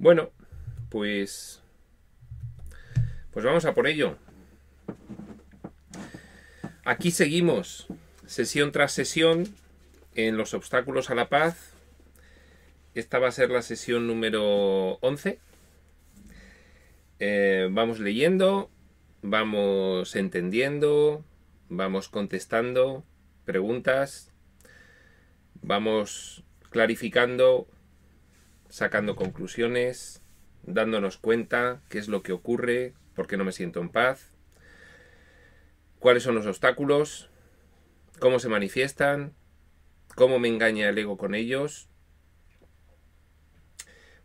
Bueno, pues vamos a por ello. Aquí seguimos, sesión tras sesión, en los obstáculos a la paz. Esta va a ser la sesión número 11. Vamos leyendo, vamos entendiendo, vamos contestando preguntas, vamos clarificando, sacando conclusiones, dándonos cuenta qué es lo que ocurre, por qué no me siento en paz, cuáles son los obstáculos, cómo se manifiestan, cómo me engaña el ego con ellos.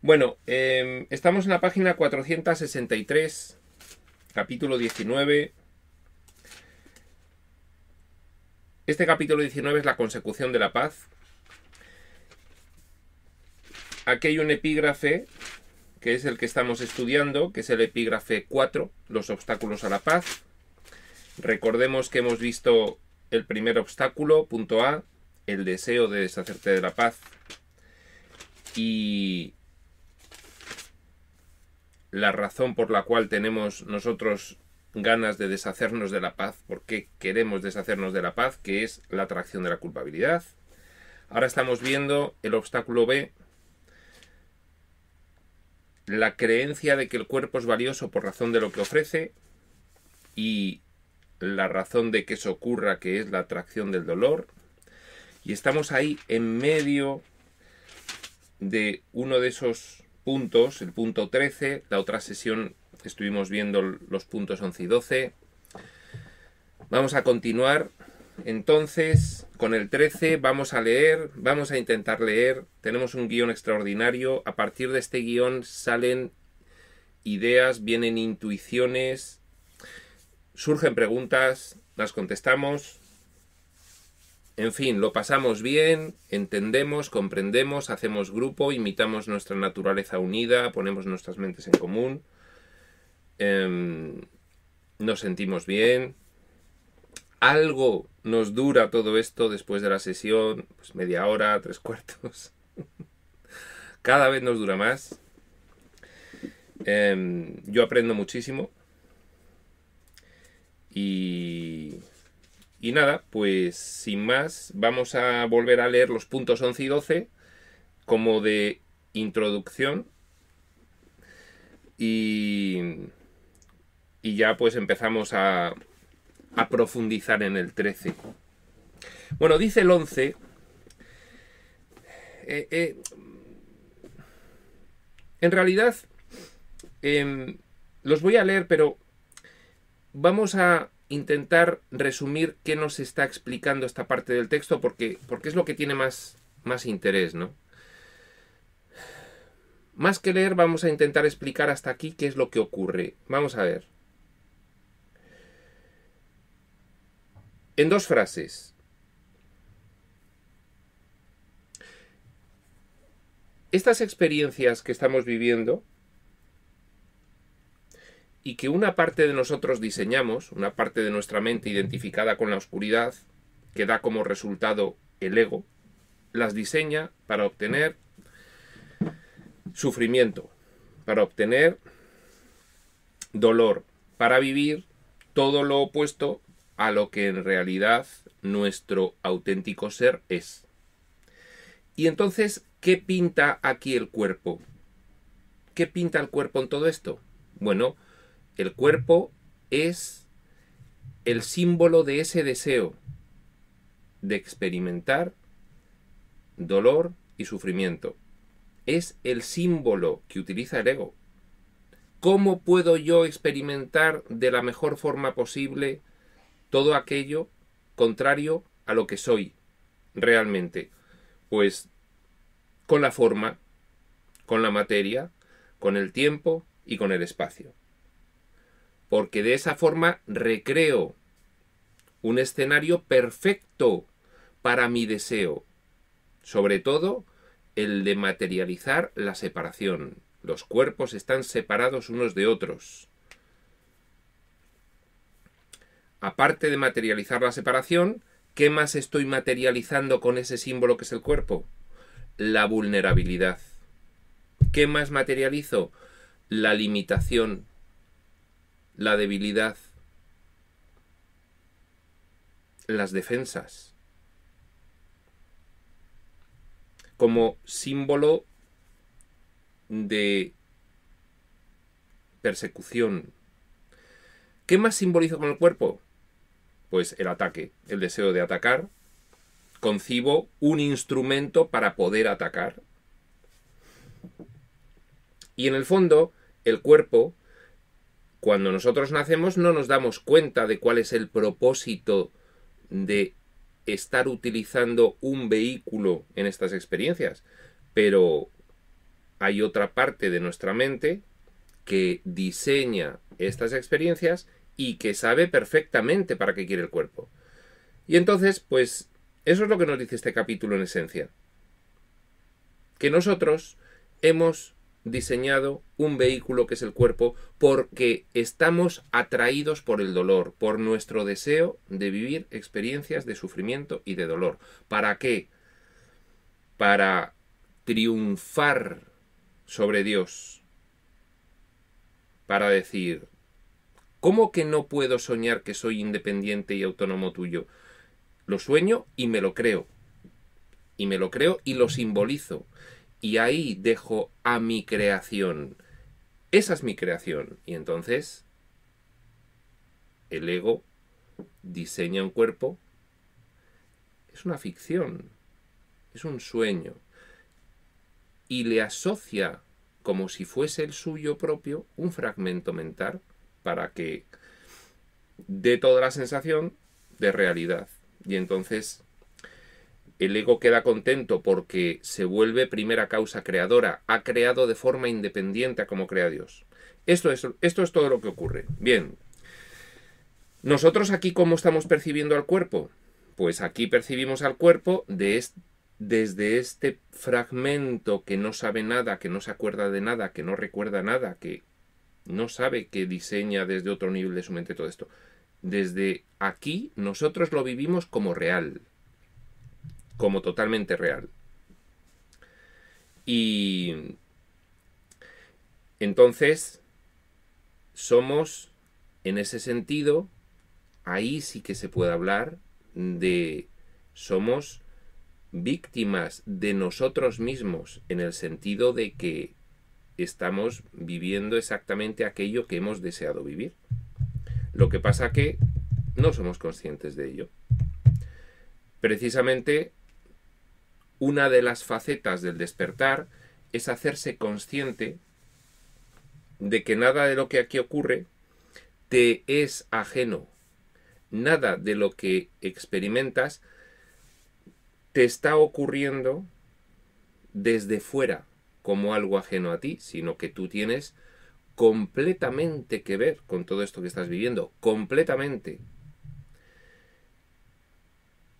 Bueno, estamos en la página 463, capítulo 19. Este capítulo 19 es la consecución de la paz. Aquí hay un epígrafe, que es el que estamos estudiando, que es el epígrafe 4, los obstáculos a la paz. Recordemos que hemos visto el primer obstáculo, punto A, el deseo de deshacerte de la paz. Y la razón por la cual tenemos nosotros ganas de deshacernos de la paz, por qué queremos deshacernos de la paz, que es la atracción de la culpabilidad. Ahora estamos viendo el obstáculo B, la creencia de que el cuerpo es valioso por razón de lo que ofrece y la razón de que eso ocurra, que es la atracción del dolor. Y estamos ahí en medio de uno de esos puntos, el punto 13. La otra sesión estuvimos viendo los puntos 11 y 12. Vamos a continuar entonces con el 13. Vamos a leer, vamos a intentar leer. Tenemos un guión extraordinario. A partir de este guión salen ideas, vienen intuiciones, surgen preguntas, las contestamos. En fin, lo pasamos bien, entendemos, comprendemos, hacemos grupo, imitamos nuestra naturaleza unida, ponemos nuestras mentes en común, nos sentimos bien. Algo nos dura todo esto después de la sesión, pues media hora, 3/4. Cada vez nos dura más. Yo aprendo muchísimo. Y nada, pues sin más, vamos a volver a leer los puntos 11 y 12 como de introducción y ya pues empezamos a profundizar en el 13. Bueno, dice el 11, en realidad los voy a leer, pero vamos a intentar resumir qué nos está explicando esta parte del texto, porque es lo que tiene más interés, ¿no? Más que leer, vamos a intentar explicar hasta aquí qué es lo que ocurre. Vamos a ver. En 2 frases. Estas experiencias que estamos viviendo y que una parte de nosotros diseñamos, una parte de nuestra mente identificada con la oscuridad, que da como resultado el ego, las diseña para obtener sufrimiento, para obtener dolor, para vivir todo lo opuesto a lo que en realidad nuestro auténtico ser es. Y entonces, ¿qué pinta aquí el cuerpo? ¿Qué pinta el cuerpo en todo esto? Bueno, el cuerpo es el símbolo de ese deseo de experimentar dolor y sufrimiento. Es el símbolo que utiliza el ego. ¿Cómo puedo yo experimentar de la mejor forma posible todo aquello contrario a lo que soy realmente? Pues con la forma, con la materia, con el tiempo y con el espacio. Porque de esa forma recreo un escenario perfecto para mi deseo. Sobre todo, el de materializar la separación. Los cuerpos están separados unos de otros. Aparte de materializar la separación, ¿qué más estoy materializando con ese símbolo que es el cuerpo? La vulnerabilidad. ¿Qué más materializo? La limitación, la debilidad, las defensas. Como símbolo de persecución. ¿Qué más simbolizo con el cuerpo? Pues el ataque, el deseo de atacar. Concibo un instrumento para poder atacar. Y en el fondo, el cuerpo, cuando nosotros nacemos, no nos damos cuenta de cuál es el propósito de estar utilizando un vehículo en estas experiencias. Pero hay otra parte de nuestra mente que diseña estas experiencias y que sabe perfectamente para qué quiere el cuerpo. Y entonces, pues, eso es lo que nos dice este capítulo en esencia. Que nosotros hemos diseñado un vehículo que es el cuerpo porque estamos atraídos por el dolor, por nuestro deseo de vivir experiencias de sufrimiento y de dolor. ¿Para qué? Para triunfar sobre Dios. Para decir, ¿cómo que no puedo soñar que soy independiente y autónomo tuyo? Lo sueño y me lo creo. Y me lo creo y lo simbolizo. Y ahí dejo a mi creación. Esa es mi creación. Y entonces el ego diseña un cuerpo. Es una ficción. Es un sueño. Y le asocia, como si fuese el suyo propio, un fragmento mental para que dé toda la sensación de realidad. Y entonces el ego queda contento porque se vuelve primera causa creadora. Ha creado de forma independiente a como crea Dios. Esto es todo lo que ocurre. Bien. ¿Nosotros aquí cómo estamos percibiendo al cuerpo? Pues aquí percibimos al cuerpo desde este fragmento que no sabe nada, que no se acuerda de nada, que no recuerda nada, que no sabe que diseña desde otro nivel de su mente todo esto. Desde aquí nosotros lo vivimos como real. Como totalmente real. Y entonces somos, en ese sentido, ahí sí que se puede hablar de somos víctimas de nosotros mismos, en el sentido de que estamos viviendo exactamente aquello que hemos deseado vivir. Lo que pasa que no somos conscientes de ello. Precisamente una de las facetas del despertar es hacerse consciente de que nada de lo que aquí ocurre te es ajeno. Nada de lo que experimentas te está ocurriendo desde fuera como algo ajeno a ti, sino que tú tienes completamente que ver con todo esto que estás viviendo, completamente.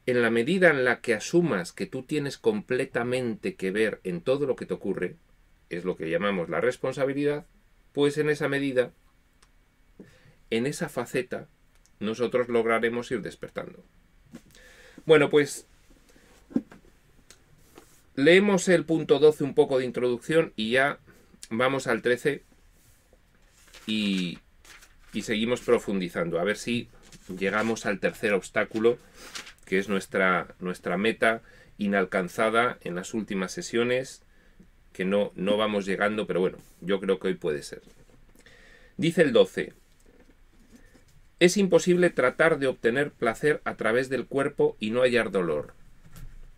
En la medida en la que asumas que tú tienes completamente que ver en todo lo que te ocurre, es lo que llamamos la responsabilidad, pues en esa medida, en esa faceta, nosotros lograremos ir despertando. Bueno, pues leemos el punto 12 un poco de introducción y ya vamos al 13 y seguimos profundizando. A ver si llegamos al tercer obstáculo, que es nuestra meta inalcanzada en las últimas sesiones, que no vamos llegando, pero bueno, yo creo que hoy puede ser. Dice el 12. Es imposible tratar de obtener placer a través del cuerpo y no hallar dolor.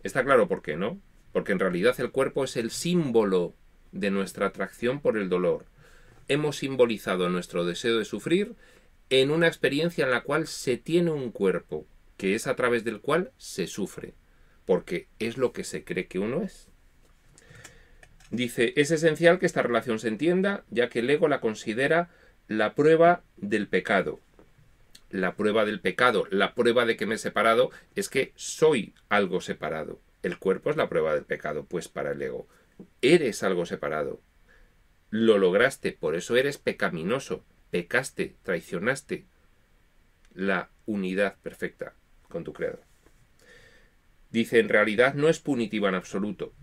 Está claro por qué, ¿no? Porque en realidad el cuerpo es el símbolo de nuestra atracción por el dolor. Hemos simbolizado nuestro deseo de sufrir en una experiencia en la cual se tiene un cuerpo, que es a través del cual se sufre, porque es lo que se cree que uno es. Dice, es esencial que esta relación se entienda, ya que el ego la considera la prueba del pecado. La prueba del pecado, la prueba de que me he separado, es que soy algo separado. El cuerpo es la prueba del pecado, pues para el ego. Eres algo separado. Lo lograste, por eso eres pecaminoso. Pecaste, traicionaste la unidad perfecta con tu creador. Dice, en realidad no es punitiva en absoluto.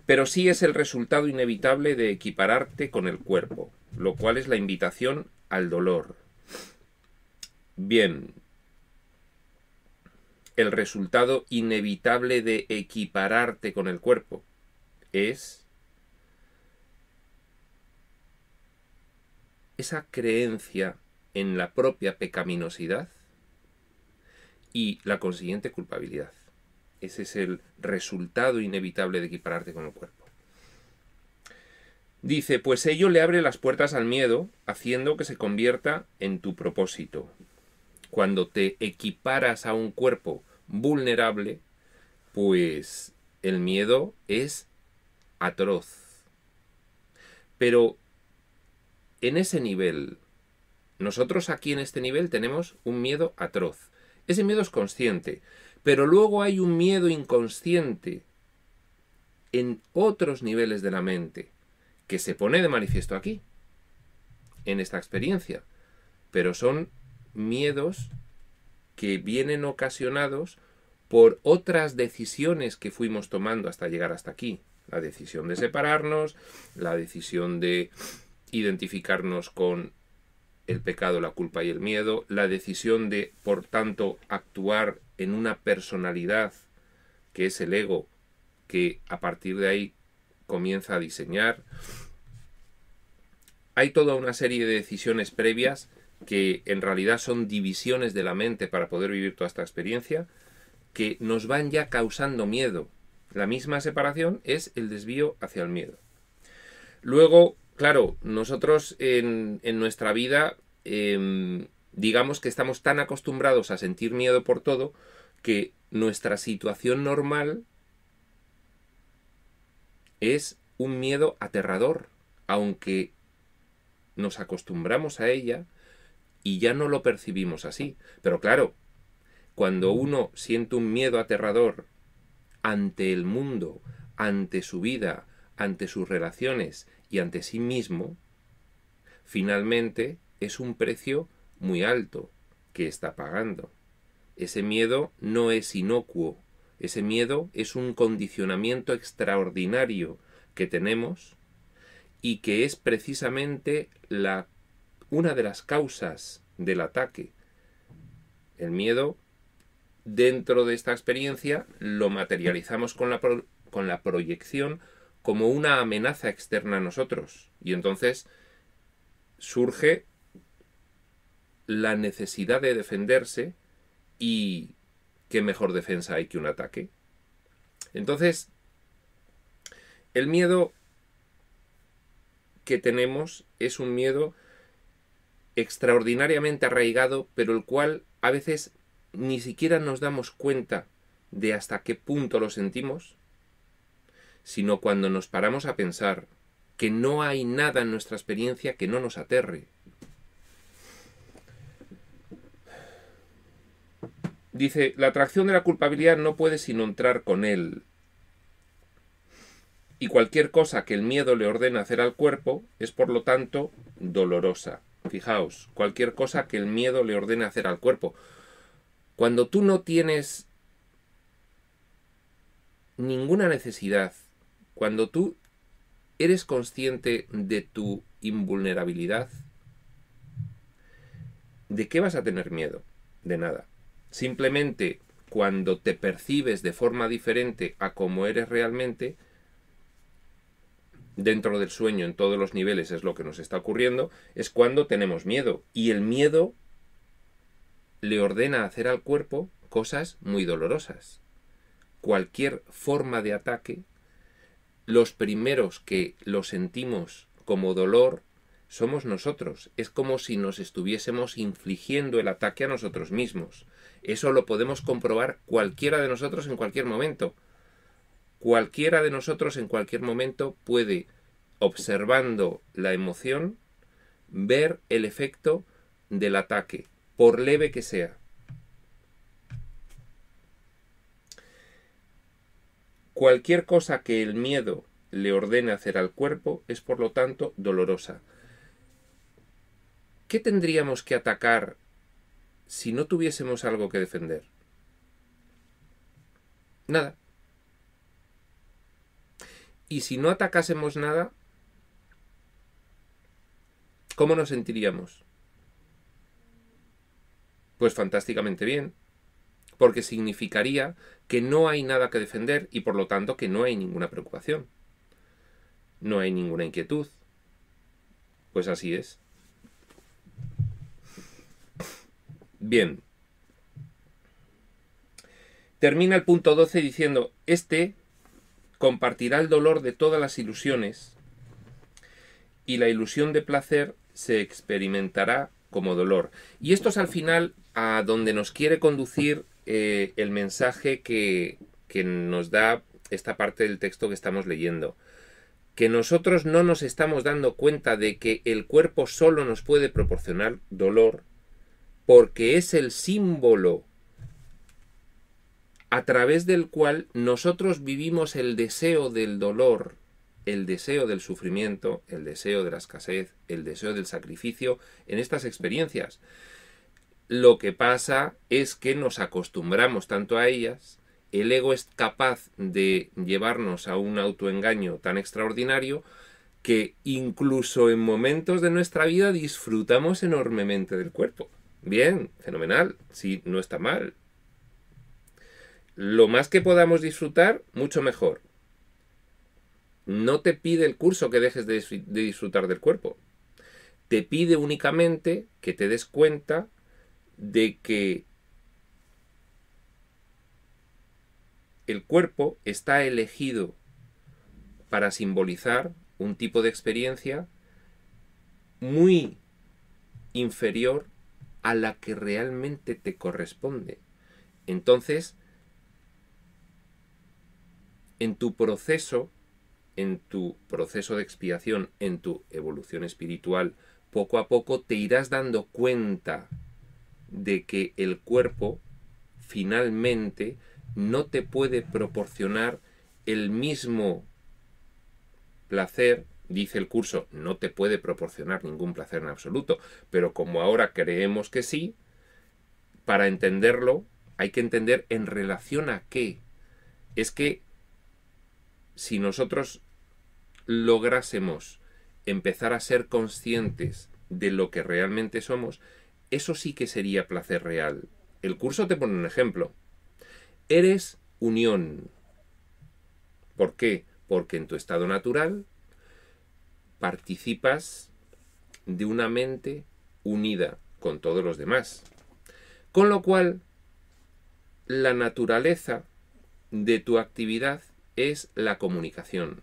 pero sí es el resultado inevitable de equipararte con el cuerpo, lo cual es la invitación al dolor. Bien, el resultado inevitable de equipararte con el cuerpo es esa creencia en la propia pecaminosidad y la consiguiente culpabilidad. Ese es el resultado inevitable de equipararte con el cuerpo. Dice, pues ello le abre las puertas al miedo, haciendo que se convierta en tu propósito. Cuando te equiparas a un cuerpo vulnerable, pues el miedo es atroz. Pero en ese nivel, nosotros aquí en este nivel tenemos un miedo atroz. Ese miedo es consciente, pero luego hay un miedo inconsciente en otros niveles de la mente que se pone de manifiesto aquí, en esta experiencia. Pero son miedos que vienen ocasionados por otras decisiones que fuimos tomando hasta llegar hasta aquí. La decisión de separarnos, la decisión de identificarnos con el pecado, la culpa y el miedo, la decisión de, por tanto, actuar en una personalidad que es el ego, que a partir de ahí comienza a diseñar. Hay toda una serie de decisiones previas que en realidad son divisiones de la mente para poder vivir toda esta experiencia, que nos van ya causando miedo. La misma separación es el desvío hacia el miedo. Luego, claro, nosotros en nuestra vida, digamos que estamos tan acostumbrados a sentir miedo por todo, que nuestra situación normal es un miedo aterrador, aunque nos acostumbramos a ella y ya no lo percibimos así. Pero claro, cuando uno siente un miedo aterrador ante el mundo, ante su vida, ante sus relaciones y ante sí mismo, finalmente es un precio muy alto que está pagando. Ese miedo no es inocuo, ese miedo es un condicionamiento extraordinario que tenemos y que es precisamente una de las causas del ataque. El miedo, dentro de esta experiencia, lo materializamos con la proyección como una amenaza externa a nosotros. Y entonces surge la necesidad de defenderse, y qué mejor defensa hay que un ataque. Entonces, el miedo que tenemos es un miedo extraordinariamente arraigado, pero el cual a veces ni siquiera nos damos cuenta de hasta qué punto lo sentimos, sino cuando nos paramos a pensar que no hay nada en nuestra experiencia que no nos aterre. Dice, la atracción de la culpabilidad no puede sino entrar con él. Y cualquier cosa que el miedo le ordena hacer al cuerpo es, por lo tanto, dolorosa. Fijaos, cualquier cosa que el miedo le ordena hacer al cuerpo. Cuando tú no tienes ninguna necesidad, cuando tú eres consciente de tu invulnerabilidad, ¿de qué vas a tener miedo? De nada. Simplemente cuando te percibes de forma diferente a como eres realmente, dentro del sueño en todos los niveles es lo que nos está ocurriendo, es cuando tenemos miedo. Y el miedo le ordena hacer al cuerpo cosas muy dolorosas. Cualquier forma de ataque, los primeros que lo sentimos como dolor somos nosotros. Es como si nos estuviésemos infligiendo el ataque a nosotros mismos. Eso lo podemos comprobar cualquiera de nosotros en cualquier momento. Cualquiera de nosotros en cualquier momento puede, observando la emoción, ver el efecto del ataque, por leve que sea. Cualquier cosa que el miedo le ordene hacer al cuerpo es, por lo tanto, dolorosa. ¿Qué tendríamos que atacar si no tuviésemos algo que defender? Nada. Y si no atacásemos nada, ¿cómo nos sentiríamos? Pues fantásticamente bien, porque significaría que no hay nada que defender y por lo tanto que no hay ninguna preocupación, no hay ninguna inquietud. Pues así es. Bien. Termina el punto 12 diciendo, este compartirá el dolor de todas las ilusiones y la ilusión de placer se experimentará como dolor. Y esto es al final a donde nos quiere conducir el mensaje que nos da esta parte del texto que estamos leyendo. Que nosotros no nos estamos dando cuenta de que el cuerpo solo nos puede proporcionar dolor porque es el símbolo a través del cual nosotros vivimos el deseo del dolor, el deseo del sufrimiento, el deseo de la escasez, el deseo del sacrificio en estas experiencias. Lo que pasa es que nos acostumbramos tanto a ellas, el ego es capaz de llevarnos a un autoengaño tan extraordinario que incluso en momentos de nuestra vida disfrutamos enormemente del cuerpo. Bien, fenomenal, sí, no está mal. Lo más que podamos disfrutar, mucho mejor. No te pide el curso que dejes de disfrutar del cuerpo. Te pide únicamente que te des cuenta de que el cuerpo está elegido para simbolizar un tipo de experiencia muy inferior a la que realmente te corresponde. Entonces, en tu proceso de expiación, en tu evolución espiritual, poco a poco te irás dando cuenta de que el cuerpo finalmente no te puede proporcionar el mismo placer. Dice el curso, no te puede proporcionar ningún placer en absoluto, pero como ahora creemos que sí, para entenderlo hay que entender en relación a qué. Es que si nosotros lográsemos empezar a ser conscientes de lo que realmente somos, eso sí que sería placer real. El curso te pone un ejemplo. Eres unión. ¿Por qué? Porque en tu estado natural participas de una mente unida con todos los demás. Con lo cual, la naturaleza de tu actividad es la comunicación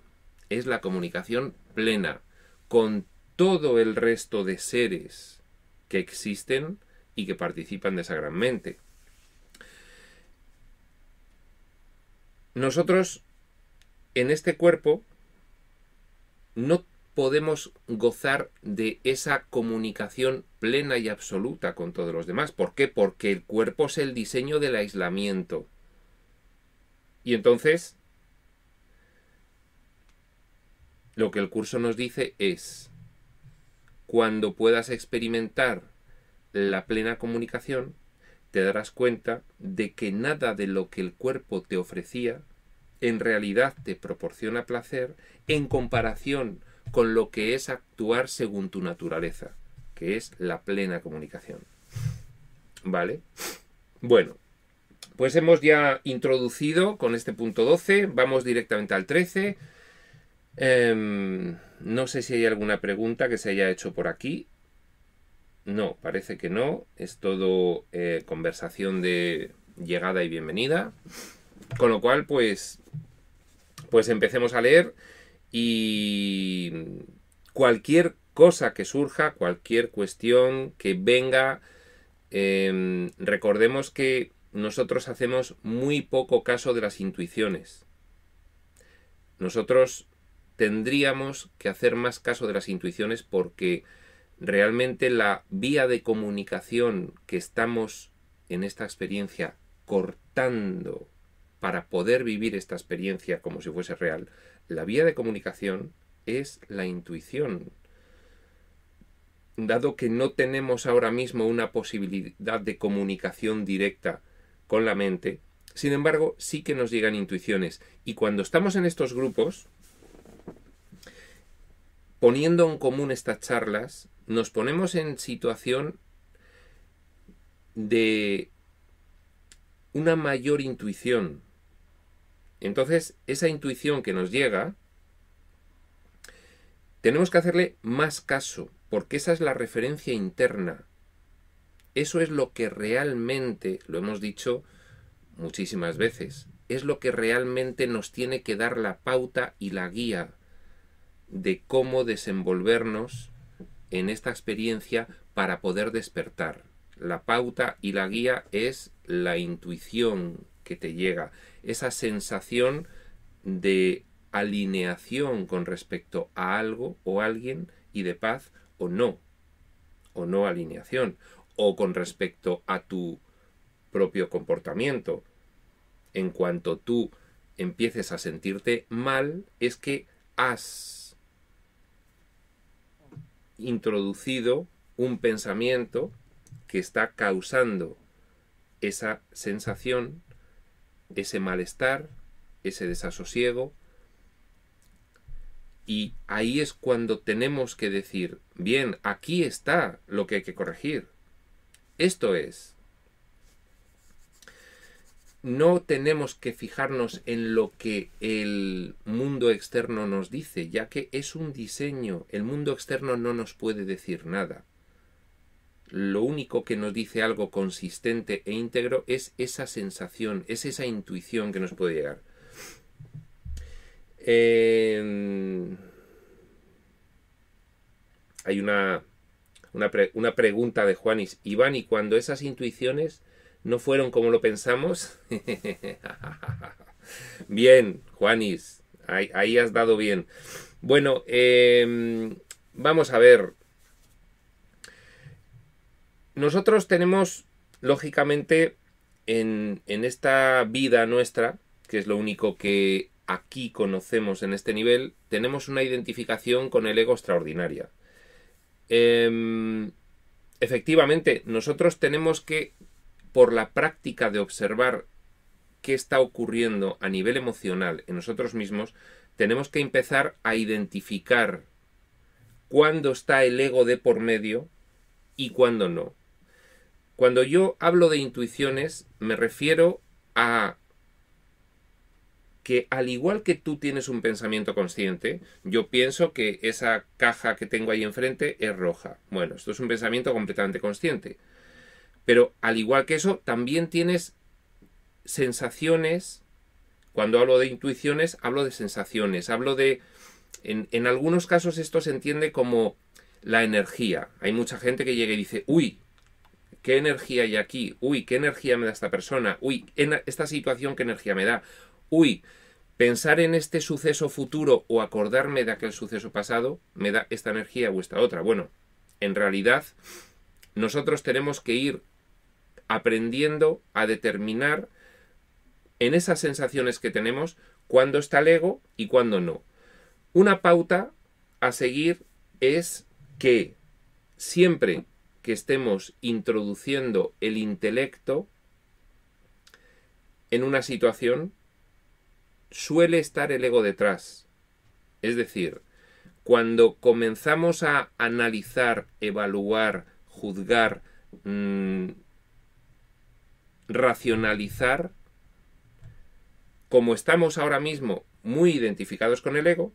plena con todo el resto de seres que existen y que participan de esa gran mente. Nosotros en este cuerpo no podemos gozar de esa comunicación plena y absoluta con todos los demás. ¿Por qué? Porque el cuerpo es el diseño del aislamiento. Y entonces, lo que el curso nos dice es, cuando puedas experimentar la plena comunicación, te darás cuenta de que nada de lo que el cuerpo te ofrecía en realidad te proporciona placer en comparación con lo que es actuar según tu naturaleza, que es la plena comunicación. ¿Vale? Bueno, pues hemos ya introducido con este punto 12, vamos directamente al 13. No sé si hay alguna pregunta que se haya hecho por aquí. No, parece que no. Es todo conversación de llegada y bienvenida. Con lo cual, pues empecemos a leer y cualquier cosa que surja, cualquier cuestión que venga, recordemos que nosotros hacemos muy poco caso de las intuiciones. Nosotros tendríamos que hacer más caso de las intuiciones porque realmente la vía de comunicación que estamos en esta experiencia cortando para poder vivir esta experiencia como si fuese real, la vía de comunicación es la intuición. Dado que no tenemos ahora mismo una posibilidad de comunicación directa con la mente, sin embargo, sí que nos llegan intuiciones. Y cuando estamos en estos grupos, poniendo en común estas charlas, nos ponemos en situación de una mayor intuición. Entonces, esa intuición que nos llega, tenemos que hacerle más caso, porque esa es la referencia interna. Eso es lo que realmente, lo hemos dicho muchísimas veces, es lo que realmente nos tiene que dar la pauta y la guía de cómo desenvolvernos en esta experiencia para poder despertar. La pauta y la guía es la intuición que te llega, esa sensación de alineación con respecto a algo o alguien y de paz o no alineación, o con respecto a tu propio comportamiento. En cuanto tú empieces a sentirte mal, es que has introducido un pensamiento que está causando esa sensación, ese malestar, ese desasosiego. Y ahí es cuando tenemos que decir, bien, aquí está lo que hay que corregir. Esto es. No tenemos que fijarnos en lo que el mundo externo nos dice, ya que es un diseño. El mundo externo no nos puede decir nada. Lo único que nos dice algo consistente e íntegro es esa sensación, es esa intuición que nos puede llegar. Hay una pregunta de Juanis. Iván, ¿y cuando esas intuiciones no fueron como lo pensamos? Bien, Juanis, ahí has dado bien. Bueno, vamos a ver. Nosotros tenemos, lógicamente, en esta vida nuestra, que es lo único que aquí conocemos en este nivel, tenemos una identificación con el ego extraordinaria. Efectivamente, nosotros tenemos que, por la práctica de observar qué está ocurriendo a nivel emocional en nosotros mismos, tenemos que empezar a identificar cuándo está el ego de por medio y cuándo no. Cuando yo hablo de intuiciones, me refiero a que al igual que tú tienes un pensamiento consciente, yo pienso que esa caja que tengo ahí enfrente es roja. Bueno, esto es un pensamiento completamente consciente. Pero al igual que eso, también tienes sensaciones. Cuando hablo de intuiciones, hablo de sensaciones. Hablo de... En algunos casos esto se entiende como la energía. Hay mucha gente que llega y dice, uy, ¿qué energía hay aquí? Uy, ¿qué energía me da esta persona? Uy, esta situación, ¿qué energía me da? Uy, pensar en este suceso futuro o acordarme de aquel suceso pasado me da esta energía o esta otra. Bueno, en realidad nosotros tenemos que ir aprendiendo a determinar en esas sensaciones que tenemos cuándo está el ego y cuándo no. Una pauta a seguir es que siempre que estemos introduciendo el intelecto en una situación, suele estar el ego detrás. Es decir, cuando comenzamos a analizar, evaluar, juzgar, racionalizar, como estamos ahora mismo muy identificados con el ego,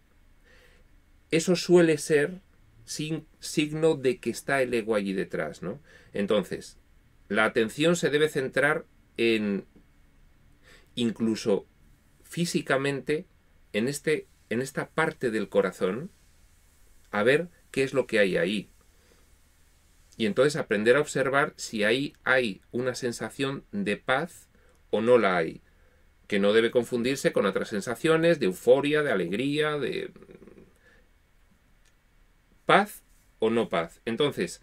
eso suele ser signo de que está el ego allí detrás, ¿no? Entonces, la atención se debe centrar en, incluso físicamente, en esta parte del corazón, a ver qué es lo que hay ahí. Y entonces aprender a observar si ahí hay una sensación de paz o no la hay, que no debe confundirse con otras sensaciones de euforia, de alegría, de paz o no paz. Entonces,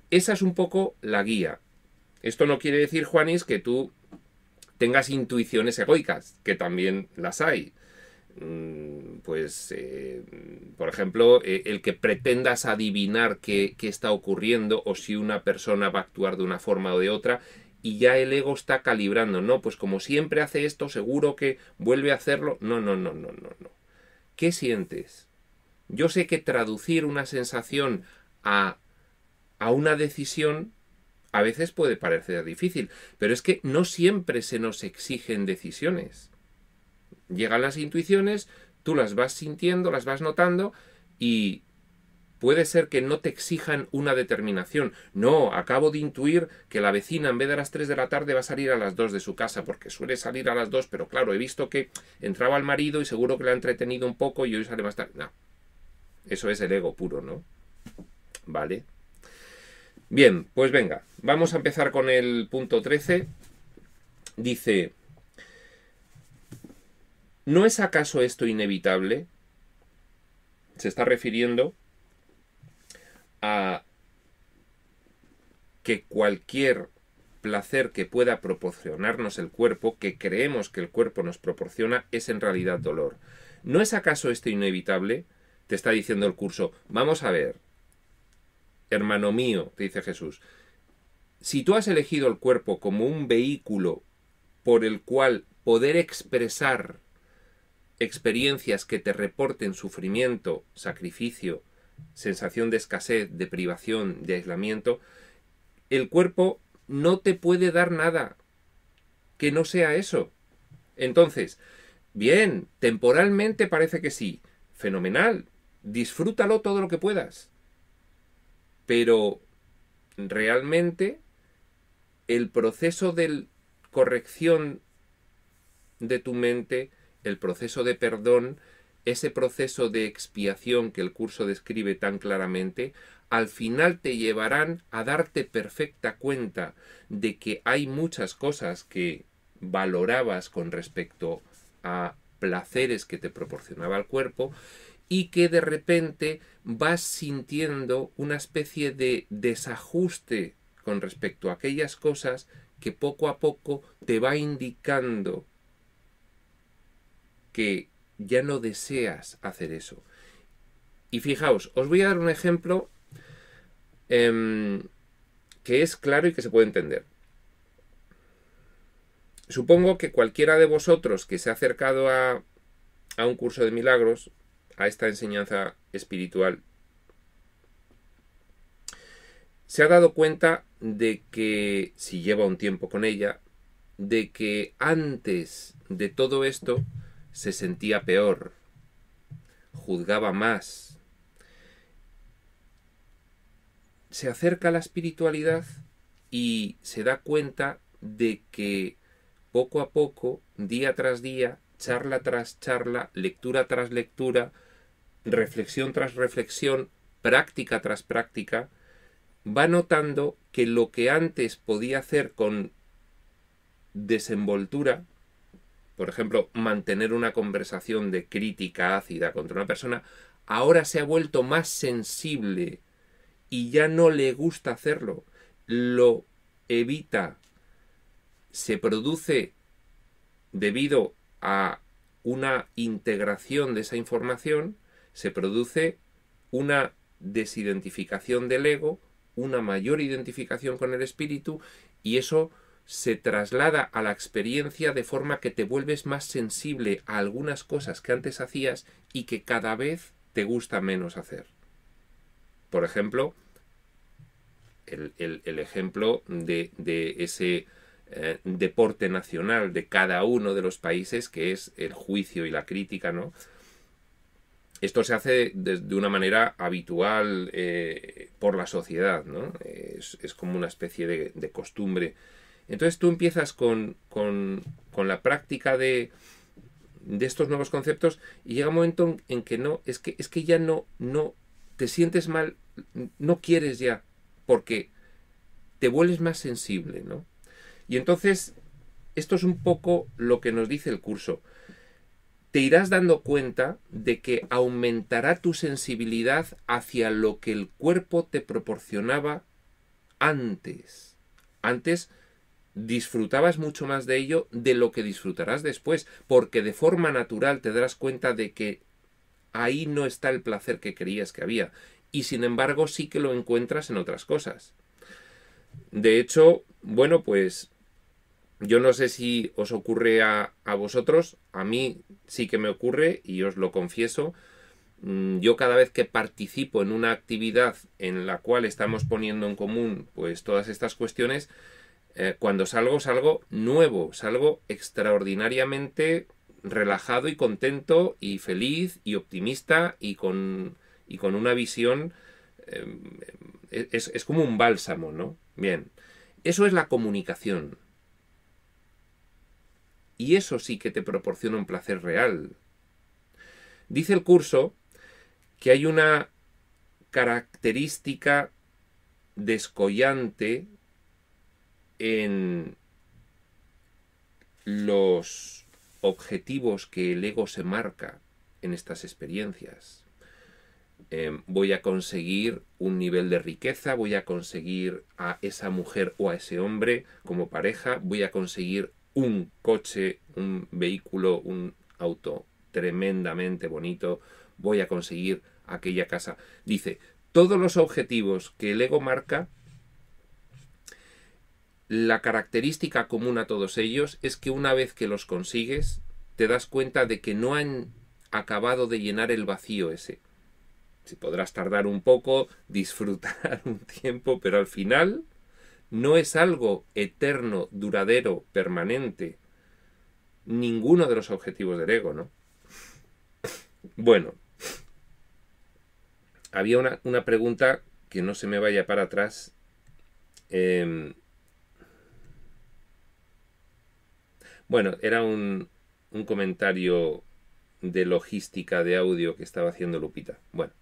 esa es un poco la guía. Esto no quiere decir, Juanis, que tú tengas intuiciones egoicas, que también las hay. Pues, por ejemplo, el que pretendas adivinar qué está ocurriendo o si una persona va a actuar de una forma o de otra y ya el ego está calibrando. No, pues como siempre hace esto, seguro que vuelve a hacerlo. No. ¿Qué sientes? Yo sé que traducir una sensación a una decisión a veces puede parecer difícil, pero es que no siempre se nos exigen decisiones. Llegan las intuiciones, tú las vas sintiendo, las vas notando y puede ser que no te exijan una determinación. No, acabo de intuir que la vecina en vez de a las 3 de la tarde va a salir a las 2 de su casa, porque suele salir a las 2, pero claro, he visto que entraba el marido y seguro que le ha entretenido un poco y hoy sale más tarde. No, eso es el ego puro, ¿no? Vale. Bien, pues venga, vamos a empezar con el punto 13. Dice, ¿no es acaso esto inevitable? Se está refiriendo a que cualquier placer que pueda proporcionarnos el cuerpo, que creemos que el cuerpo nos proporciona, es en realidad dolor. ¿No es acaso esto inevitable? Te está diciendo el curso. Vamos a ver, hermano mío, te dice Jesús, si tú has elegido el cuerpo como un vehículo por el cual poder expresar experiencias que te reporten sufrimiento, sacrificio, sensación de escasez, de privación, de aislamiento, el cuerpo no te puede dar nada que no sea eso. Entonces, bien, temporalmente parece que sí, fenomenal, disfrútalo todo lo que puedas, pero realmente el proceso de corrección de tu mente, el proceso de perdón, ese proceso de expiación que el curso describe tan claramente, al final te llevarán a darte perfecta cuenta de que hay muchas cosas que valorabas con respecto a placeres que te proporcionaba el cuerpo y que de repente vas sintiendo una especie de desajuste con respecto a aquellas cosas que poco a poco te va indicando que ya no deseas hacer eso. Y fijaos, os voy a dar un ejemplo que es claro y que se puede entender. Supongo que cualquiera de vosotros que se ha acercado a un curso de milagros, a esta enseñanza espiritual, se ha dado cuenta de que, si lleva un tiempo con ella, de que antes de todo esto se sentía peor, juzgaba más. Se acerca a la espiritualidad y se da cuenta de que poco a poco, día tras día, charla tras charla, lectura tras lectura, reflexión tras reflexión, práctica tras práctica, va notando que lo que antes podía hacer con desenvoltura, por ejemplo, mantener una conversación de crítica ácida contra una persona, ahora se ha vuelto más sensible y ya no le gusta hacerlo, lo evita, se produce debido a una integración de esa información, se produce una desidentificación del ego, una mayor identificación con el espíritu, y eso se traslada a la experiencia de forma que te vuelves más sensible a algunas cosas que antes hacías y que cada vez te gusta menos hacer. Por ejemplo, el ejemplo de ese deporte nacional de cada uno de los países, que es el juicio y la crítica, ¿no? Esto se hace de una manera habitual por la sociedad, ¿no? Es como una especie de costumbre. Entonces tú empiezas con la práctica de estos nuevos conceptos y llega un momento en que no, es que ya no te sientes mal, no quieres ya, porque te vuelves más sensible, ¿no? Y entonces, esto es un poco lo que nos dice el curso. Te irás dando cuenta de que aumentará tu sensibilidad hacia lo que el cuerpo te proporcionaba antes. Antes disfrutabas mucho más de ello de lo que disfrutarás después, porque de forma natural te darás cuenta de que ahí no está el placer que creías que había, y sin embargo sí que lo encuentras en otras cosas. De hecho, bueno, pues yo no sé si os ocurre a vosotros, a mí sí que me ocurre y os lo confieso. Yo cada vez que participo en una actividad en la cual estamos poniendo en común pues todas estas cuestiones, cuando salgo nuevo, salgo extraordinariamente relajado y contento y feliz y optimista y con una visión, es como un bálsamo, ¿no? Bien, eso es la comunicación. Y eso sí que te proporciona un placer real. Dice el curso que hay una característica descollante en los objetivos que el ego se marca en estas experiencias. Voy a conseguir un nivel de riqueza, voy a conseguir a esa mujer o a ese hombre como pareja, voy a conseguir un coche, un vehículo, un auto tremendamente bonito, voy a conseguir aquella casa. Dice, todos los objetivos que el ego marca, la característica común a todos ellos es que una vez que los consigues, te das cuenta de que no han acabado de llenar el vacío ese. Si podrás tardar un poco, disfrutar un tiempo, pero al final no es algo eterno, duradero, permanente. Ninguno de los objetivos del ego, ¿no? Bueno, había una pregunta que no se me vaya para atrás. Bueno, era un comentario de logística de audio que estaba haciendo Lupita. Bueno.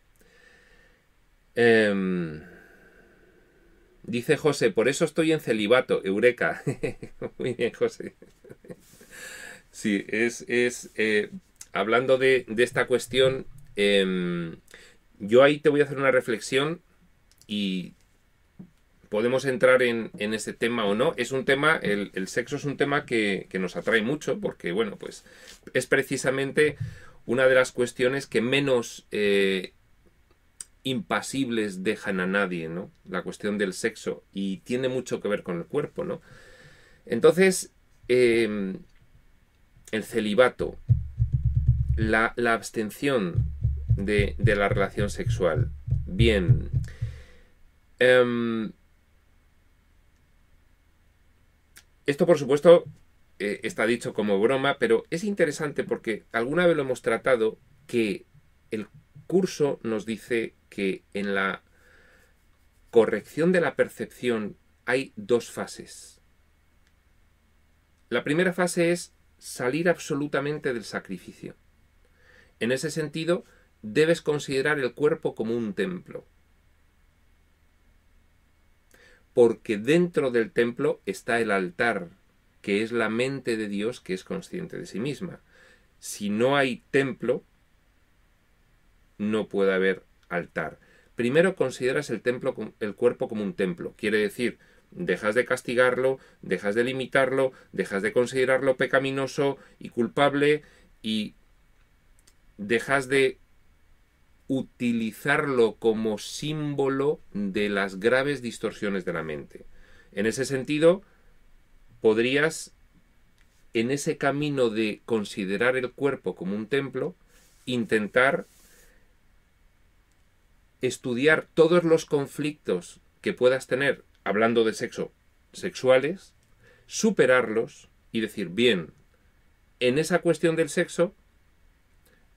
Dice José, por eso estoy en celibato, eureka. Muy bien, José. Sí, hablando de esta cuestión, yo ahí te voy a hacer una reflexión y podemos entrar en ese tema o no. Es un tema, el sexo es un tema que nos atrae mucho porque, bueno, pues es precisamente una de las cuestiones que menos impasibles dejan a nadie, ¿no? La cuestión del sexo, y tiene mucho que ver con el cuerpo, ¿no? Entonces, el celibato, la abstención de la relación sexual. Bien. Esto, por supuesto, está dicho como broma, pero es interesante porque alguna vez lo hemos tratado, que el curso nos dice que en la corrección de la percepción hay dos fases. La primera fase es salir absolutamente del sacrificio. En ese sentido, debes considerar el cuerpo como un templo. Porque dentro del templo está el altar, que es la mente de Dios que es consciente de sí misma. Si no hay templo, no puede haber altar. Primero consideras el cuerpo como un templo. Quiere decir, dejas de castigarlo, dejas de limitarlo, dejas de considerarlo pecaminoso y culpable y dejas de utilizarlo como símbolo de las graves distorsiones de la mente. En ese sentido, podrías, en ese camino de considerar el cuerpo como un templo, intentar estudiar todos los conflictos que puedas tener hablando de sexo, sexuales, superarlos y decir, bien, en esa cuestión del sexo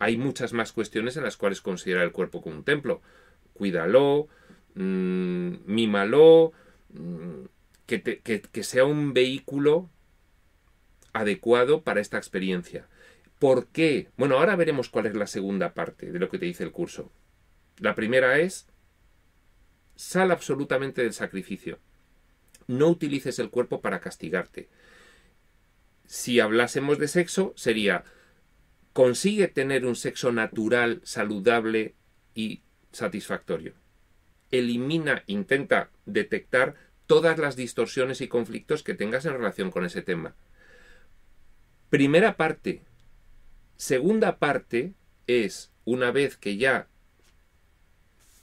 hay muchas más cuestiones en las cuales considerar el cuerpo como un templo. Cuídalo, mímalo, que sea un vehículo adecuado para esta experiencia. ¿Por qué? Bueno, ahora veremos cuál es la segunda parte de lo que te dice el curso. La primera es, sal absolutamente del sacrificio. No utilices el cuerpo para castigarte. Si hablásemos de sexo, sería, consigue tener un sexo natural, saludable y satisfactorio. Elimina, intenta detectar todas las distorsiones y conflictos que tengas en relación con ese tema. Primera parte. Segunda parte es, una vez que ya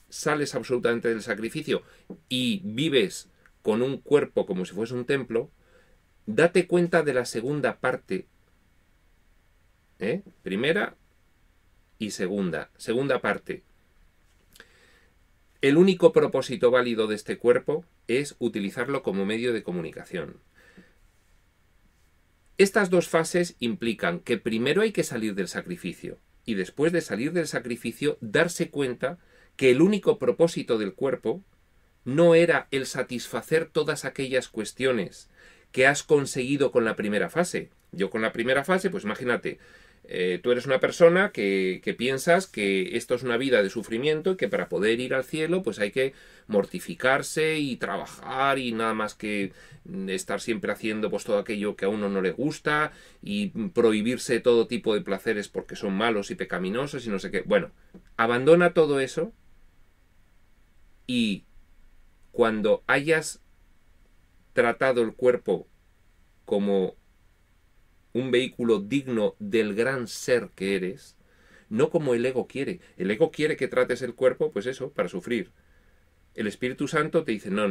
sales absolutamente del sacrificio y vives con un cuerpo como si fuese un templo, date cuenta de la segunda parte. Primera, Y segunda parte. El único propósito válido de este cuerpo es utilizarlo como medio de comunicación. Estas dos fases implican que primero hay que salir del sacrificio y después de salir del sacrificio darse cuenta que el único propósito del cuerpo no era el satisfacer todas aquellas cuestiones que has conseguido con la primera fase. Yo con la primera fase, pues imagínate, tú eres una persona que piensas que esto es una vida de sufrimiento y que para poder ir al cielo pues hay que mortificarse y trabajar y nada más que estar siempre haciendo pues todo aquello que a uno no le gusta y prohibirse todo tipo de placeres porque son malos y pecaminosos y no sé qué. Bueno, abandona todo eso y cuando hayas tratado el cuerpo como un vehículo digno del gran ser que eres, no como el ego quiere. El ego quiere que trates el cuerpo, pues eso, para sufrir. El Espíritu Santo te dice, no.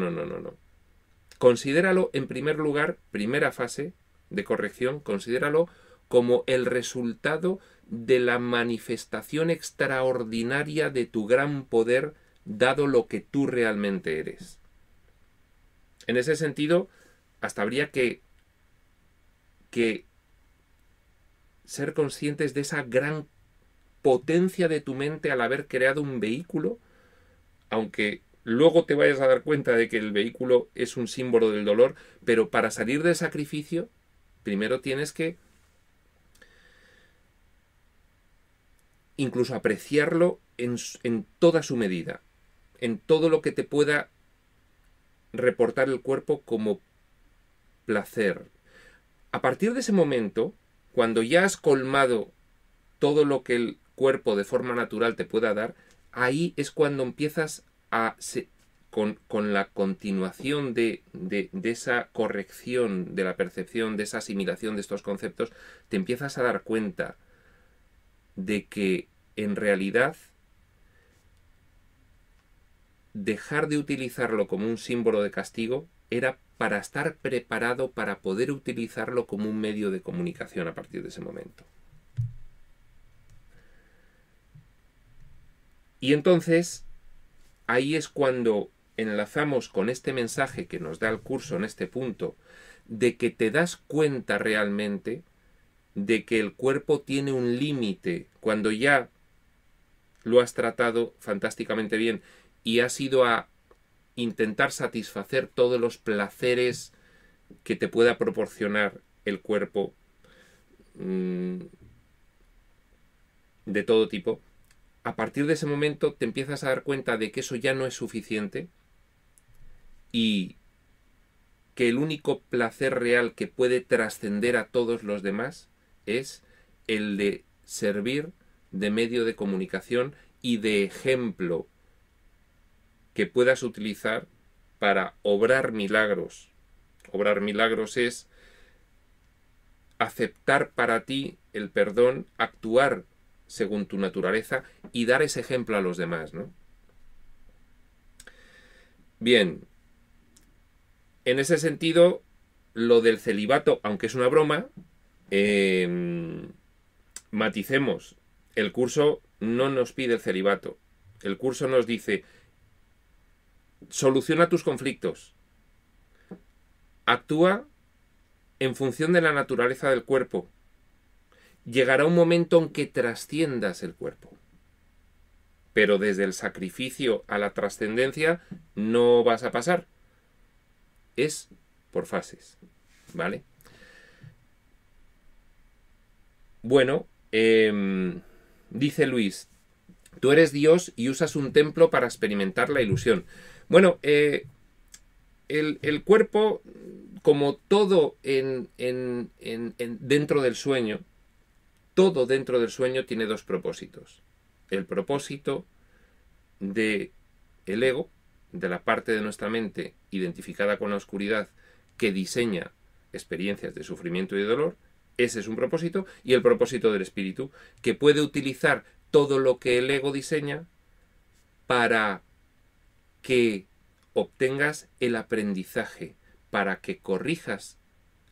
Considéralo, en primer lugar, primera fase de corrección, considéralo como el resultado de la manifestación extraordinaria de tu gran poder, dado lo que tú realmente eres. En ese sentido, hasta habría que ser conscientes de esa gran potencia de tu mente al haber creado un vehículo, aunque luego te vayas a dar cuenta de que el vehículo es un símbolo del dolor, pero para salir del sacrificio, primero tienes que incluso apreciarlo en toda su medida, en todo lo que te pueda reportar el cuerpo como placer. A partir de ese momento, cuando ya has colmado todo lo que el cuerpo de forma natural te pueda dar, ahí es cuando empiezas a, con la continuación de esa corrección de la percepción, de esa asimilación de estos conceptos, te empiezas a dar cuenta de que en realidad dejar de utilizarlo como un símbolo de castigo era para estar preparado para poder utilizarlo como un medio de comunicación a partir de ese momento. Y entonces, ahí es cuando enlazamos con este mensaje que nos da el curso en este punto, de que te das cuenta realmente de que el cuerpo tiene un límite cuando ya lo has tratado fantásticamente bien y has ido a intentar satisfacer todos los placeres que te pueda proporcionar el cuerpo de todo tipo. A partir de ese momento te empiezas a dar cuenta de que eso ya no es suficiente y que el único placer real que puede trascender a todos los demás es el de servir de medio de comunicación y de ejemplo que puedas utilizar para obrar milagros. Obrar milagros es aceptar para ti el perdón, actuar según tu naturaleza y dar ese ejemplo a los demás, ¿no? Bien, en ese sentido, lo del celibato, aunque es una broma, maticemos, el curso no nos pide el celibato. El curso nos dice, soluciona tus conflictos, actúa en función de la naturaleza del cuerpo. Llegará un momento en que trasciendas el cuerpo. Pero desde el sacrificio a la trascendencia no vas a pasar. Es por fases, ¿vale? Bueno, dice Luis, tú eres Dios y usas un templo para experimentar la ilusión. Bueno, el cuerpo, como todo dentro del sueño, todo dentro del sueño tiene dos propósitos. El propósito del ego, de la parte de nuestra mente identificada con la oscuridad que diseña experiencias de sufrimiento y de dolor, ese es un propósito, y el propósito del espíritu, que puede utilizar todo lo que el ego diseña para que obtengas el aprendizaje, para que corrijas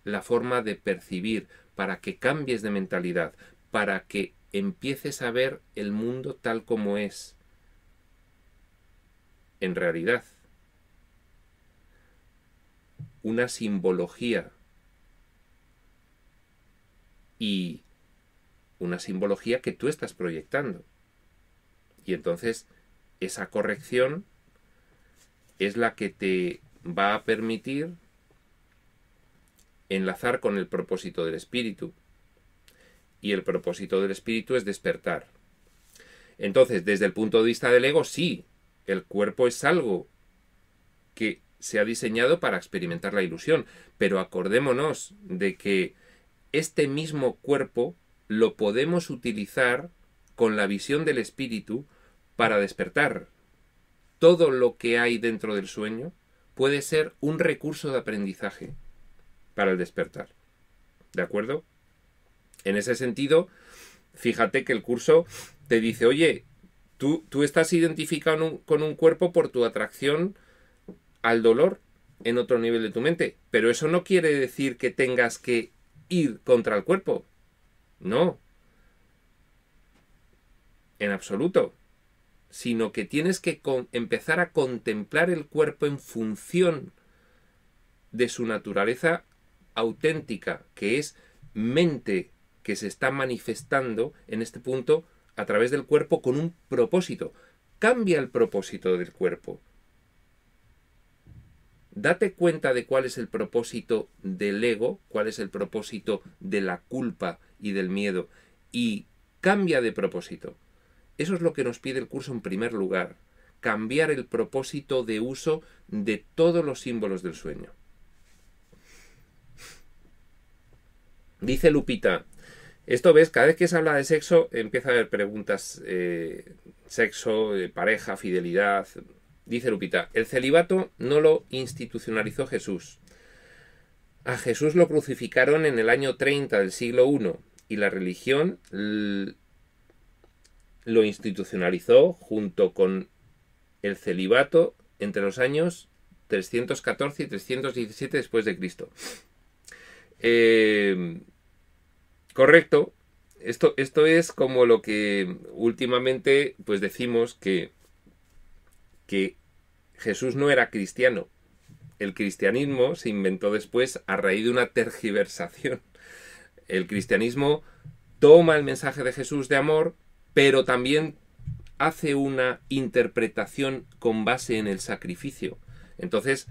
la forma de percibir, para que cambies de mentalidad, para que empieces a ver el mundo tal como es en realidad. Una simbología. Y una simbología que tú estás proyectando. Y entonces esa corrección es la que te va a permitir enlazar con el propósito del espíritu. Y el propósito del espíritu es despertar. Entonces, desde el punto de vista del ego, sí, el cuerpo es algo que se ha diseñado para experimentar la ilusión. Pero acordémonos de que este mismo cuerpo lo podemos utilizar con la visión del espíritu para despertar. Todo lo que hay dentro del sueño puede ser un recurso de aprendizaje para el despertar. ¿De acuerdo? En ese sentido, fíjate que el curso te dice, oye, tú estás identificado con un cuerpo por tu atracción al dolor en otro nivel de tu mente, pero eso no quiere decir que tengas que ir contra el cuerpo. No. En absoluto. Sino que tienes que empezar a contemplar el cuerpo en función de su naturaleza auténtica, que es mente que se está manifestando en este punto a través del cuerpo con un propósito. Cambia el propósito del cuerpo. Date cuenta de cuál es el propósito del ego, cuál es el propósito de la culpa y del miedo, y cambia de propósito. Eso es lo que nos pide el curso en primer lugar, cambiar el propósito de uso de todos los símbolos del sueño. Dice Lupita, esto ves, cada vez que se habla de sexo empieza a haber preguntas, sexo, pareja, fidelidad. Dice Lupita, el celibato no lo institucionalizó Jesús. A Jesús lo crucificaron en el año 30 del siglo I y la religión lo institucionalizó junto con el celibato entre los años 314 y 317 después de Cristo. Correcto. Esto es como lo que últimamente pues decimos que Jesús no era cristiano. El cristianismo se inventó después a raíz de una tergiversación. El cristianismo toma el mensaje de Jesús de amor, pero también hace una interpretación con base en el sacrificio. Entonces,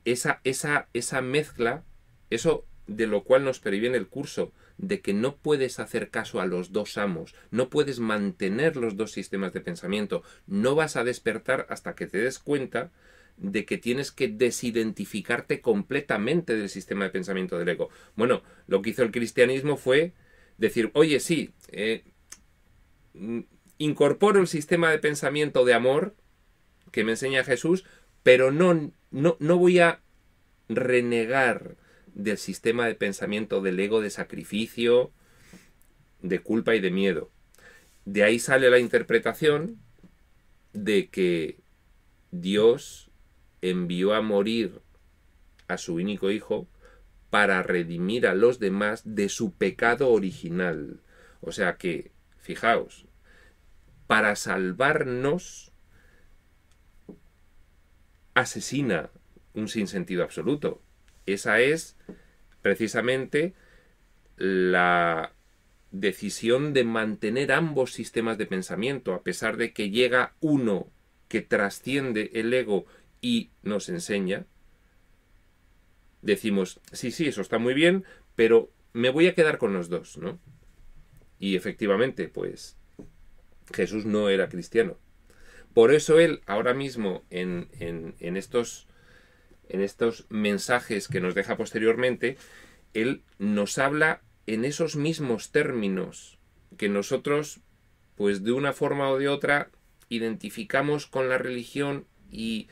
esa mezcla, eso de lo cual nos previene el curso, de que no puedes hacer caso a los dos amos, no puedes mantener los dos sistemas de pensamiento, no vas a despertar hasta que te des cuenta de que tienes que desidentificarte completamente del sistema de pensamiento del ego. Bueno, lo que hizo el cristianismo fue decir, oye, sí, incorporo el sistema de pensamiento de amor que me enseña Jesús, pero no voy a renegar del sistema de pensamiento del ego de sacrificio, de culpa y de miedo. De ahí sale la interpretación de que Dios envió a morir a su único hijo para redimir a los demás de su pecado original. O sea que, fijaos, para salvarnos asesina un sinsentido absoluto. Esa es precisamente la decisión de mantener ambos sistemas de pensamiento, a pesar de que llega uno que trasciende el ego y nos enseña. Decimos, sí, eso está muy bien, pero me voy a quedar con los dos, ¿no? Y efectivamente, pues, Jesús no era cristiano. Por eso él, ahora mismo, en estos mensajes que nos deja posteriormente, él nos habla en esos mismos términos que nosotros, pues de una forma o de otra, identificamos con la religión y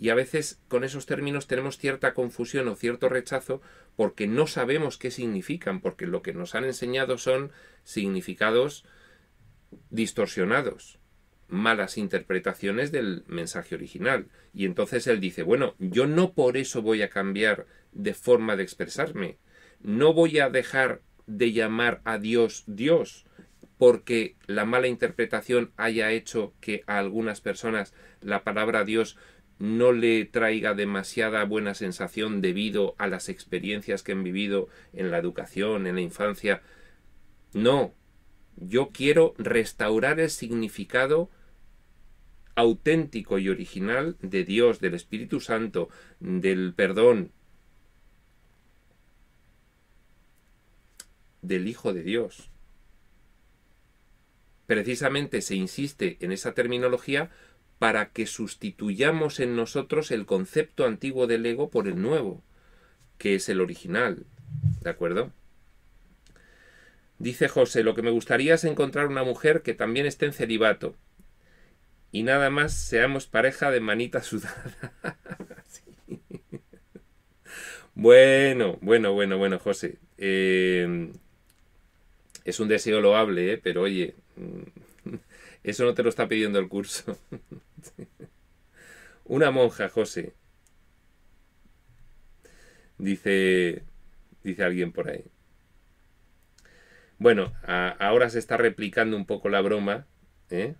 a veces con esos términos tenemos cierta confusión o cierto rechazo porque no sabemos qué significan, porque lo que nos han enseñado son significados distorsionados, malas interpretaciones del mensaje original. Y entonces él dice, bueno, yo no por eso voy a cambiar de forma de expresarme, no voy a dejar de llamar a Dios Dios, porque la mala interpretación haya hecho que a algunas personas la palabra Dios no le traiga demasiada buena sensación debido a las experiencias que han vivido en la educación, en la infancia. No, yo quiero restaurar el significado auténtico y original de Dios, del Espíritu Santo, del perdón, del Hijo de Dios. Precisamente se insiste en esa terminología para que sustituyamos en nosotros el concepto antiguo del ego por el nuevo, que es el original. ¿De acuerdo? Dice José, lo que me gustaría es encontrar una mujer que también esté en celibato y nada más seamos pareja de manita sudada. Sí. Bueno, José. Es un deseo loable, pero oye, eso no te lo está pidiendo el curso. Una monja, José. Dice alguien por ahí. Bueno, ahora se está replicando un poco la broma, ¿eh?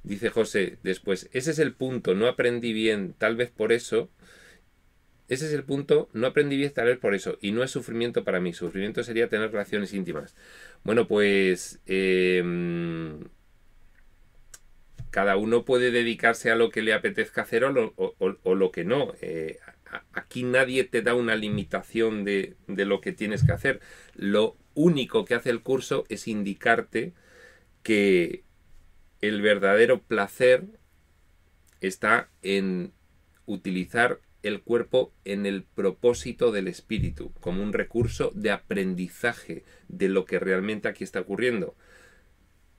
Dice José después, ese es el punto, no aprendí bien, tal vez por eso. Ese es el punto, no aprendí bien tal vez por eso, y no es sufrimiento para mí, sufrimiento sería tener relaciones íntimas. Bueno, pues cada uno puede dedicarse a lo que le apetezca hacer o lo que no. Aquí nadie te da una limitación de lo que tienes que hacer. Lo único que hace el curso es indicarte que el verdadero placer está en utilizar el cuerpo en el propósito del espíritu, como un recurso de aprendizaje de lo que realmente aquí está ocurriendo.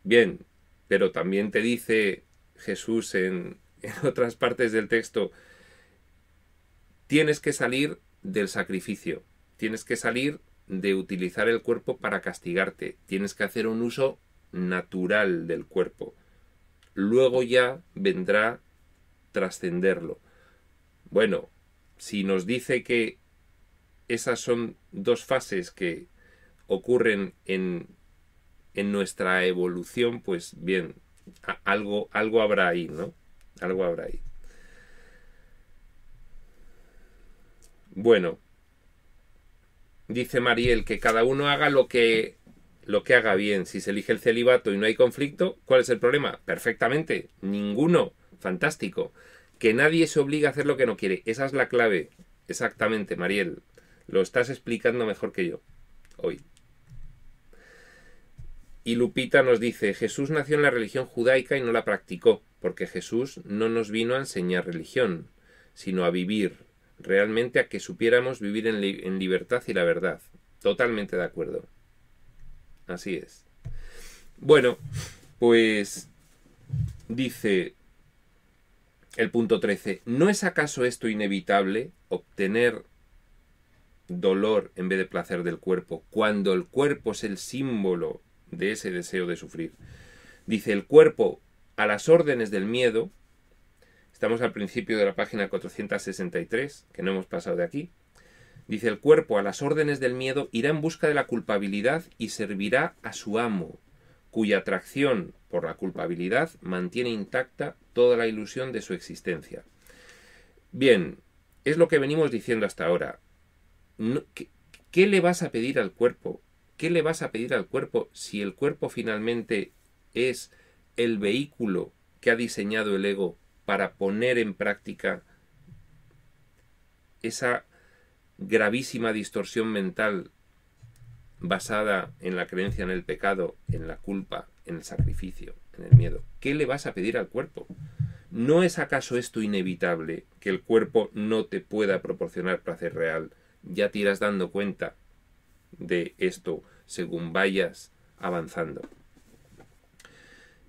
Bien, pero también te dice Jesús en otras partes del texto, tienes que salir del sacrificio, tienes que salir de utilizar el cuerpo para castigarte, tienes que hacer un uso natural del cuerpo. Luego ya vendrá trascenderlo. Bueno, si nos dice que esas son dos fases que ocurren en nuestra evolución, pues bien, algo habrá ahí, ¿no? Algo habrá ahí. Bueno, dice Mariel que cada uno haga lo que haga bien. Si se elige el celibato y no hay conflicto, ¿cuál es el problema? Perfectamente, ninguno. Fantástico. Que nadie se obligue a hacer lo que no quiere. Esa es la clave. Exactamente, Mariel. Lo estás explicando mejor que yo hoy. Y Lupita nos dice, Jesús nació en la religión judaica y no la practicó, porque Jesús no nos vino a enseñar religión, sino a vivir, realmente a que supiéramos vivir en libertad y la verdad. Totalmente de acuerdo. Así es. Bueno, pues dice el punto 13, ¿no es acaso esto inevitable, obtener dolor en vez de placer del cuerpo, cuando el cuerpo es el símbolo de ese deseo de sufrir? Dice, el cuerpo a las órdenes del miedo, estamos al principio de la página 463, que no hemos pasado de aquí, dice, el cuerpo a las órdenes del miedo irá en busca de la culpabilidad y servirá a su amo, cuya atracción por la culpabilidad mantiene intacta toda la ilusión de su existencia. Bien, es lo que venimos diciendo hasta ahora. ¿Qué le vas a pedir al cuerpo? ¿Qué le vas a pedir al cuerpo si el cuerpo finalmente es el vehículo que ha diseñado el ego para poner en práctica esa gravísima distorsión mental basada en la creencia en el pecado, en la culpa, en el sacrificio, en el miedo? ¿Qué le vas a pedir al cuerpo? ¿No es acaso esto inevitable, que el cuerpo no te pueda proporcionar placer real? Ya te irás dando cuenta de esto según vayas avanzando.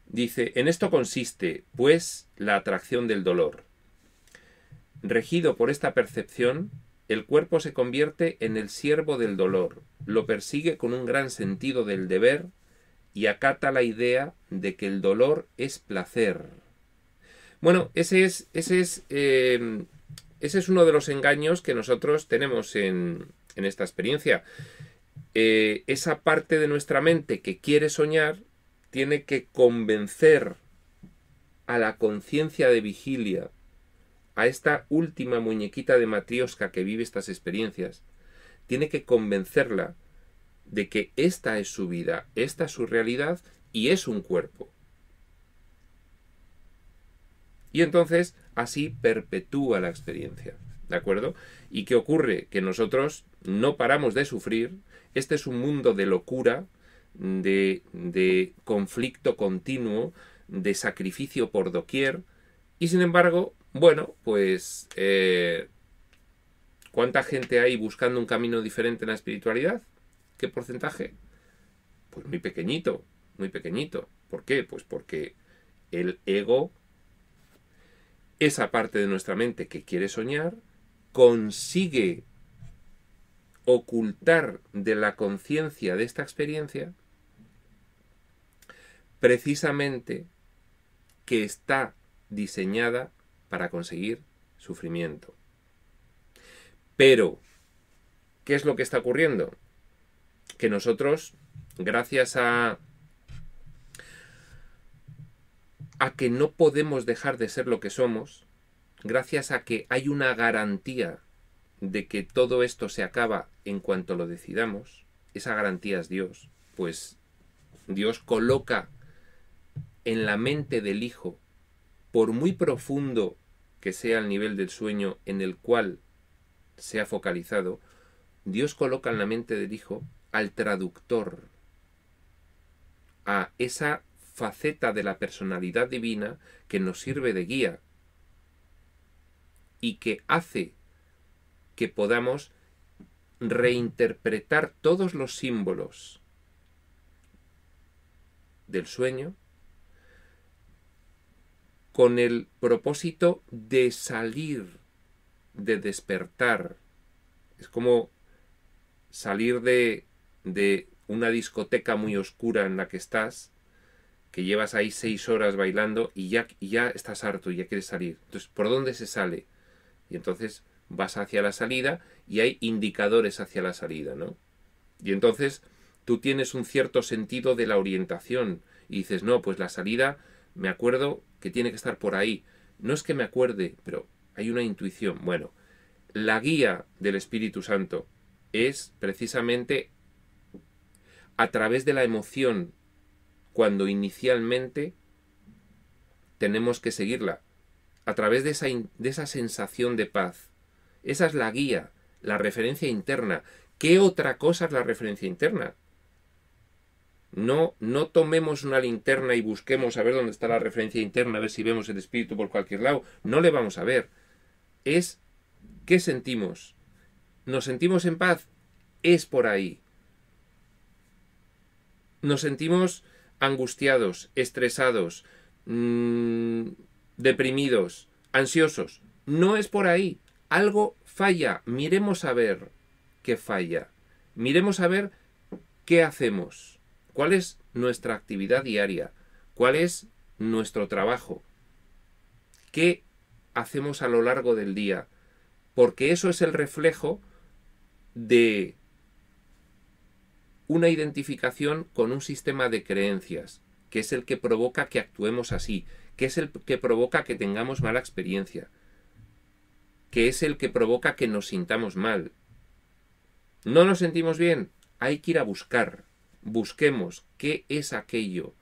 Dice, en esto consiste, pues, la atracción del dolor. Regido por esta percepción, el cuerpo se convierte en el siervo del dolor, lo persigue con un gran sentido del deber y acata la idea de que el dolor es placer. Bueno, ese es uno de los engaños que nosotros tenemos en esta experiencia. esa parte de nuestra mente que quiere soñar tiene que convencer a la conciencia de vigilia, a esta última muñequita de Matrioska que vive estas experiencias, tiene que convencerla de que esta es su vida, esta es su realidad y es un cuerpo. Y entonces así perpetúa la experiencia, ¿de acuerdo? ¿Y qué ocurre? Que nosotros no paramos de sufrir. Este es un mundo de locura, de conflicto continuo, de sacrificio por doquier. Y sin embargo, bueno, pues ¿cuánta gente hay buscando un camino diferente en la espiritualidad? ¿Qué porcentaje? Pues muy pequeñito, muy pequeñito. ¿Por qué? Pues porque el ego, esa parte de nuestra mente que quiere soñar, consigue ocultar de la conciencia de esta experiencia precisamente que está diseñada para conseguir sufrimiento. Pero, ¿qué es lo que está ocurriendo? Que nosotros, gracias a que no podemos dejar de ser lo que somos, gracias a que hay una garantía de que todo esto se acaba en cuanto lo decidamos, esa garantía es Dios, pues Dios coloca en la mente del hijo, por muy profundo que sea el nivel del sueño en el cual se ha focalizado, Dios coloca en la mente del hijo al traductor, a esa faceta de la personalidad divina que nos sirve de guía y que hace que podamos reinterpretar todos los símbolos del sueño con el propósito de salir, de despertar. Es como salir de una discoteca muy oscura en la que estás, que llevas ahí 6 horas bailando y ya estás harto y ya quieres salir. Entonces, ¿por dónde se sale? Y entonces vas hacia la salida y hay indicadores hacia la salida, ¿no? Y entonces tú tienes un cierto sentido de la orientación y dices, no, pues la salida, me acuerdo que tiene que estar por ahí. No es que me acuerde, pero hay una intuición. Bueno, la guía del Espíritu Santo es precisamente a través de la emoción, cuando inicialmente tenemos que seguirla, a través de esa sensación de paz. Esa es la guía, la referencia interna. ¿Qué otra cosa es la referencia interna? No tomemos una linterna y busquemos a ver dónde está la referencia interna, a ver si vemos el espíritu por cualquier lado. No le vamos a ver. Es ¿qué sentimos? ¿Nos sentimos en paz? Es por ahí. Nos sentimos angustiados, estresados, deprimidos, ansiosos. No es por ahí. Algo falla. Miremos a ver qué falla. Miremos a ver qué hacemos. ¿Cuál es nuestra actividad diaria? ¿Cuál es nuestro trabajo? ¿Qué hacemos a lo largo del día? Porque eso es el reflejo de una identificación con un sistema de creencias, que es el que provoca que actuemos así, que es el que provoca que tengamos mala experiencia, que es el que provoca que nos sintamos mal. ¿No nos sentimos bien? Hay que ir a buscar. Busquemos qué es aquello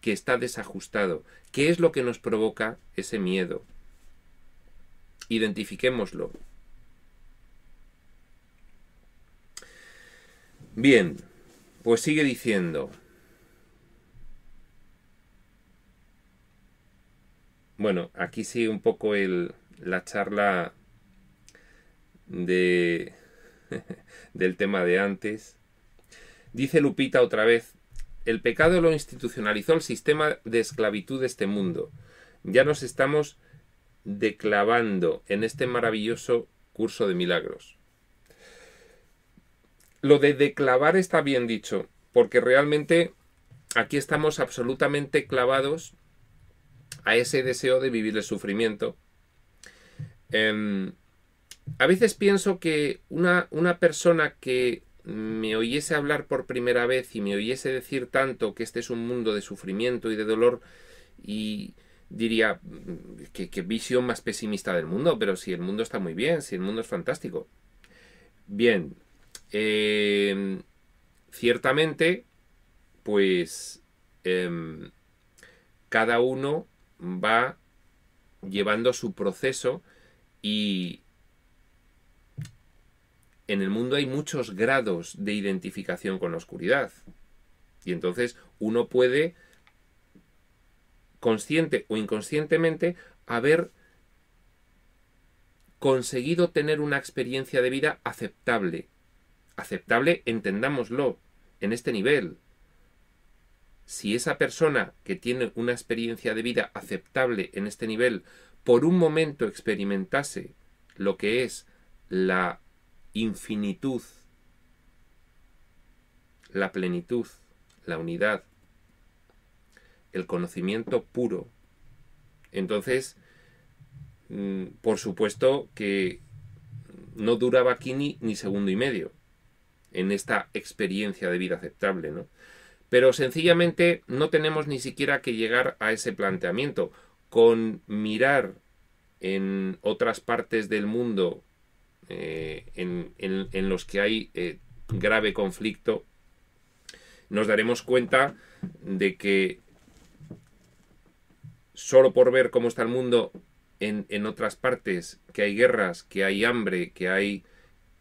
que está desajustado, qué es lo que nos provoca ese miedo. Identifiquémoslo. Bien, pues sigue diciendo. Bueno, aquí sigue un poco la charla del tema de antes. Dice Lupita otra vez, el pecado lo institucionalizó el sistema de esclavitud de este mundo. Ya nos estamos declavando en este maravilloso curso de milagros. Lo de declavar está bien dicho, porque realmente aquí estamos absolutamente clavados a ese deseo de vivir el sufrimiento. A veces pienso que una persona que me oyese hablar por primera vez y me oyese decir tanto que este es un mundo de sufrimiento y de dolor, y diría, qué visión más pesimista del mundo, pero si el mundo está muy bien, si el mundo es fantástico. Bien, ciertamente, pues cada uno va llevando su proceso, y en el mundo hay muchos grados de identificación con la oscuridad. Y entonces uno puede, consciente o inconscientemente, haber conseguido tener una experiencia de vida aceptable. Aceptable, entendámoslo, en este nivel. Si esa persona que tiene una experiencia de vida aceptable en este nivel, por un momento experimentase lo que es la infinitud, la plenitud, la unidad, el conocimiento puro, entonces, por supuesto que no duraba aquí ni segundo y medio en esta experiencia de vida aceptable, ¿no? Pero sencillamente no tenemos ni siquiera que llegar a ese planteamiento. Con mirar en otras partes del mundo en los que hay grave conflicto, nos daremos cuenta de que solo por ver cómo está el mundo en otras partes, que hay guerras, que hay hambre, que hay...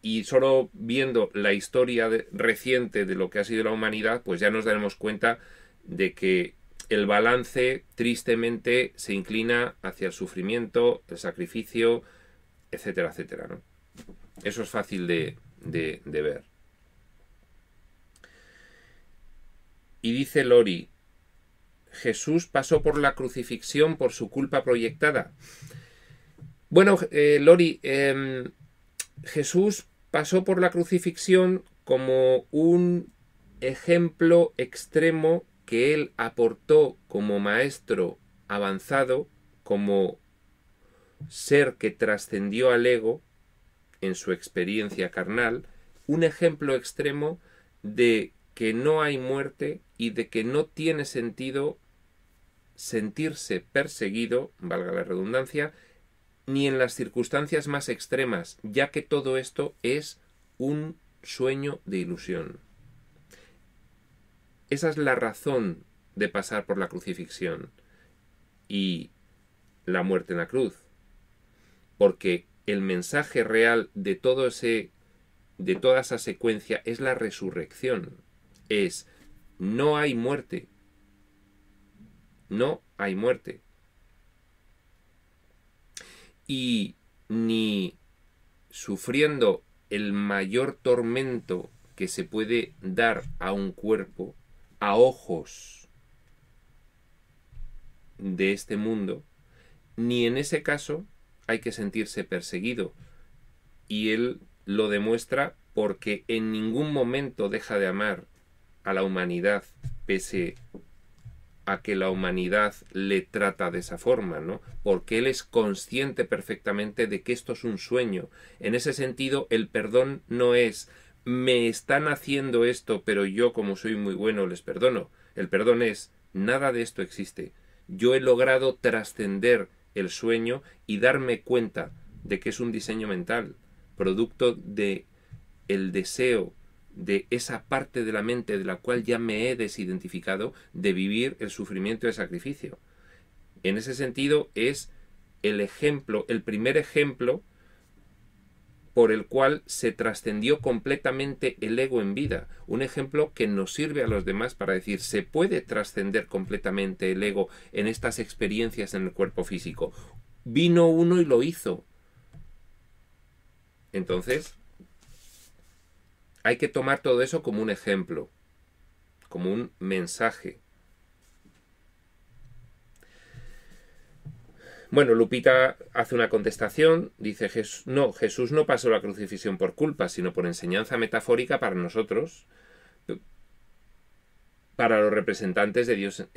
Y solo viendo la historia reciente de lo que ha sido la humanidad, pues ya nos daremos cuenta de que el balance tristemente se inclina hacia el sufrimiento, el sacrificio, etcétera, etcétera, ¿no? Eso es fácil de ver. Y dice Lori, Jesús pasó por la crucifixión por su culpa proyectada. Bueno, Lori, Jesús pasó por la crucifixión como un ejemplo extremo que él aportó como maestro avanzado, como ser que trascendió al ego en su experiencia carnal, un ejemplo extremo de que no hay muerte y de que no tiene sentido sentirse perseguido, valga la redundancia, ni en las circunstancias más extremas, ya que todo esto es un sueño de ilusión. Esa es la razón de pasar por la crucifixión y la muerte en la cruz, porque el mensaje real de toda esa secuencia es la resurrección. Es, no hay muerte. No hay muerte. Y ni sufriendo el mayor tormento que se puede dar a un cuerpo a ojos de este mundo, ni en ese caso hay que sentirse perseguido. Y él lo demuestra porque en ningún momento deja de amar a la humanidad, pese a que la humanidad le trata de esa forma, ¿no? Porque él es consciente perfectamente de que esto es un sueño. En ese sentido, el perdón no es me están haciendo esto, pero yo, como soy muy bueno, les perdono. El perdón es nada de esto existe. Yo he logrado trascender el sueño y darme cuenta de que es un diseño mental, producto de el deseo de esa parte de la mente de la cual ya me he desidentificado, de vivir el sufrimiento y el sacrificio. En ese sentido es el ejemplo, el primer ejemplo por el cual se trascendió completamente el ego en vida. Un ejemplo que nos sirve a los demás para decir, se puede trascender completamente el ego en estas experiencias en el cuerpo físico. Vino uno y lo hizo. Entonces, hay que tomar todo eso como un ejemplo, como un mensaje. Bueno, Lupita hace una contestación, dice, Jesús no pasó la crucifixión por culpa, sino por enseñanza metafórica para nosotros, para los representantes de Dios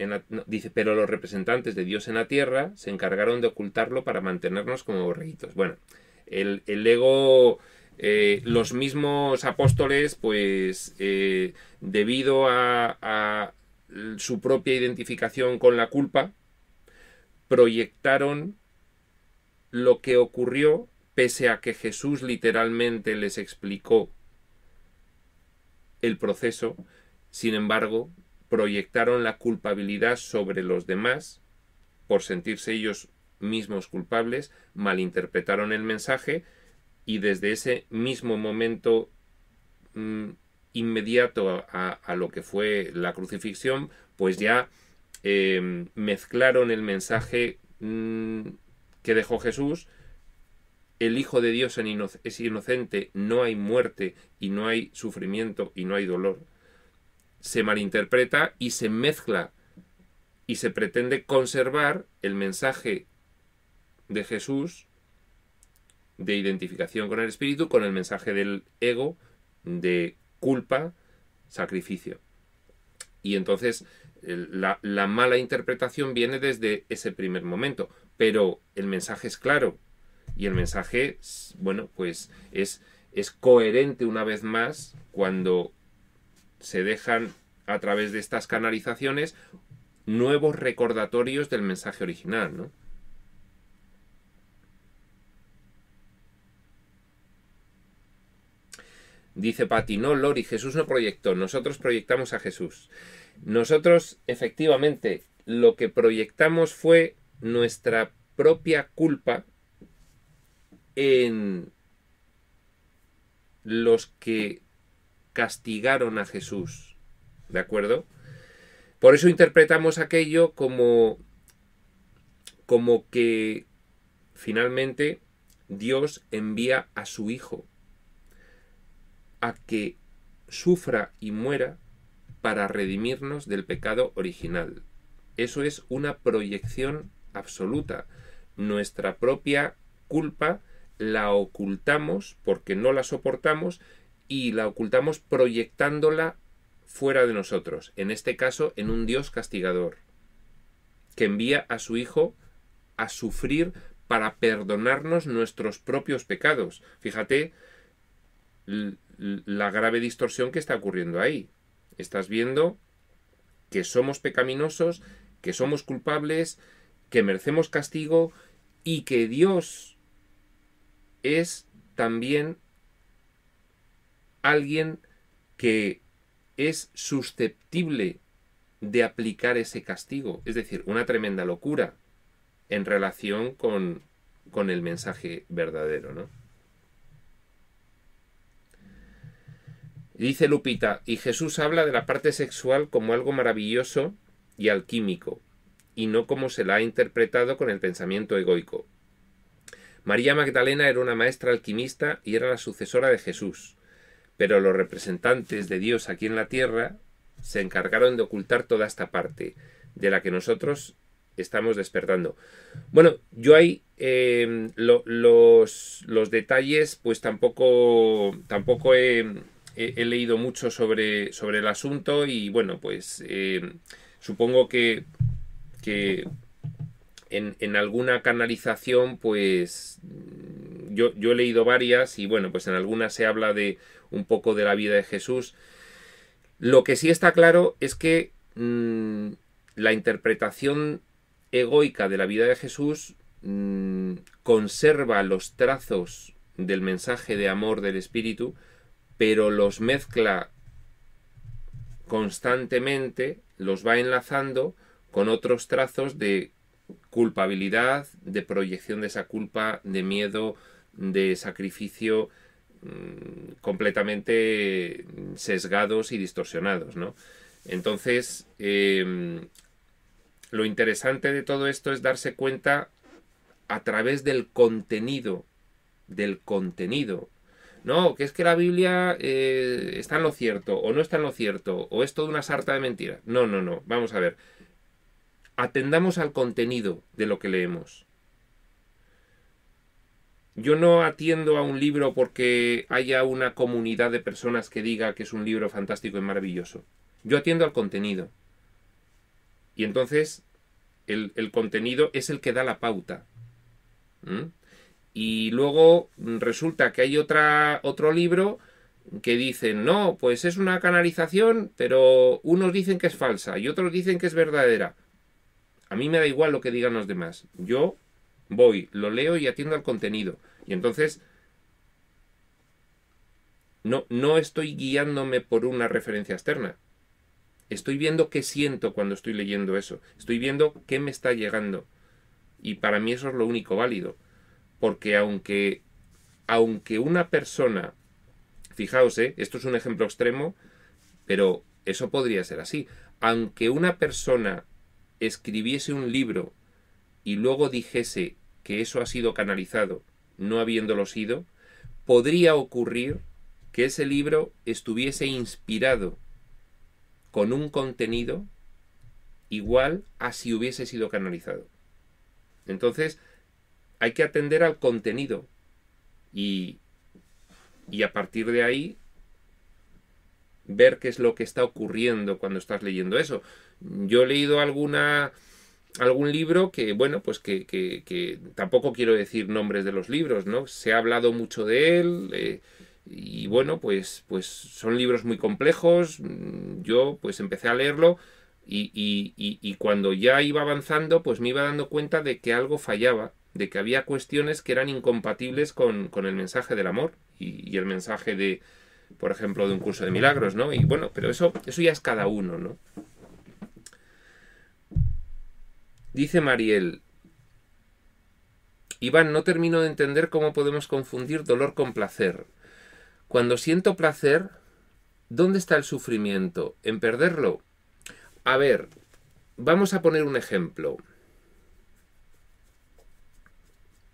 dice, pero los representantes de Dios en la tierra se encargaron de ocultarlo para mantenernos como borreguitos. Bueno, el ego Los mismos apóstoles, pues, debido a su propia identificación con la culpa, proyectaron lo que ocurrió, pese a que Jesús literalmente les explicó el proceso. Sin embargo, proyectaron la culpabilidad sobre los demás por sentirse ellos mismos culpables, malinterpretaron el mensaje y desde ese mismo momento inmediato a lo que fue la crucifixión, pues ya mezclaron el mensaje que dejó Jesús. El Hijo de Dios es inocente, no hay muerte y no hay sufrimiento y no hay dolor. Se malinterpreta y se mezcla y se pretende conservar el mensaje de Jesús de identificación con el Espíritu con el mensaje del ego de culpa, sacrificio. Y entonces la mala interpretación viene desde ese primer momento, pero el mensaje es claro y el mensaje, bueno, pues es coherente una vez más cuando se dejan a través de estas canalizaciones nuevos recordatorios del mensaje original, ¿no? Dice Pati, no, Lori, Jesús no proyectó, nosotros proyectamos a Jesús. Nosotros, efectivamente, lo que proyectamos fue nuestra propia culpa en los que castigaron a Jesús, ¿de acuerdo? Por eso interpretamos aquello como que finalmente Dios envía a su Hijo a que sufra y muera para redimirnos del pecado original. Eso es una proyección absoluta. Nuestra propia culpa la ocultamos porque no la soportamos y la ocultamos proyectándola fuera de nosotros, en este caso en un Dios castigador, que envía a su Hijo a sufrir para perdonarnos nuestros propios pecados. Fíjate la grave distorsión que está ocurriendo ahí. Estás viendo que somos pecaminosos, que somos culpables, que merecemos castigo y que Dios es también alguien que es susceptible de aplicar ese castigo. Es decir, una tremenda locura en relación con el mensaje verdadero, ¿no? Dice Lupita, y Jesús habla de la parte sexual como algo maravilloso y alquímico, y no como se la ha interpretado con el pensamiento egoico. María Magdalena era una maestra alquimista y era la sucesora de Jesús, pero los representantes de Dios aquí en la tierra se encargaron de ocultar toda esta parte, de la que nosotros estamos despertando. Bueno, yo ahí los detalles, pues tampoco he leído mucho sobre el asunto y bueno, pues supongo que en alguna canalización, pues yo he leído varias y bueno, pues en algunas se habla de un poco de la vida de Jesús. Lo que sí está claro es que la interpretación egoica de la vida de Jesús conserva los trazos del mensaje de amor del Espíritu, pero los mezcla constantemente, los va enlazando con otros trazos de culpabilidad, de proyección de esa culpa, de miedo, de sacrificio, completamente sesgados y distorsionados, ¿no? Entonces, lo interesante de todo esto es darse cuenta a través del contenido, no, que es que la Biblia está en lo cierto, o no está en lo cierto, o es toda una sarta de mentiras. No, vamos a ver. Atendamos al contenido de lo que leemos. Yo no atiendo a un libro porque haya una comunidad de personas que diga que es un libro fantástico y maravilloso. Yo atiendo al contenido. Y entonces el contenido es el que da la pauta. y luego resulta que hay otro libro que dicen, no, pues es una canalización, pero unos dicen que es falsa y otros dicen que es verdadera. A mí me da igual lo que digan los demás. Yo voy, lo leo y atiendo al contenido. Y entonces no estoy guiándome por una referencia externa. Estoy viendo qué siento cuando estoy leyendo eso. Estoy viendo qué me está llegando. Y para mí eso es lo único válido. Porque aunque una persona, fijaos, esto es un ejemplo extremo, pero eso podría ser así. Aunque una persona escribiese un libro y luego dijese que eso ha sido canalizado, no habiéndolo sido, podría ocurrir que ese libro estuviese inspirado con un contenido igual a si hubiese sido canalizado. Entonces, hay que atender al contenido y a partir de ahí ver qué es lo que está ocurriendo cuando estás leyendo eso. Yo he leído algún libro que, bueno, pues que tampoco quiero decir nombres de los libros, ¿no? Se ha hablado mucho de él y bueno, pues son libros muy complejos. Yo pues empecé a leerlo y cuando ya iba avanzando, pues me iba dando cuenta de que algo fallaba, de que había cuestiones que eran incompatibles con el mensaje del amor y el mensaje de, por ejemplo, de un curso de milagros, ¿no? Y bueno, pero eso ya es cada uno, ¿no? Dice Mariel, Iván, no termino de entender cómo podemos confundir dolor con placer. Cuando siento placer, ¿dónde está el sufrimiento? ¿En perderlo? A ver, vamos a poner un ejemplo.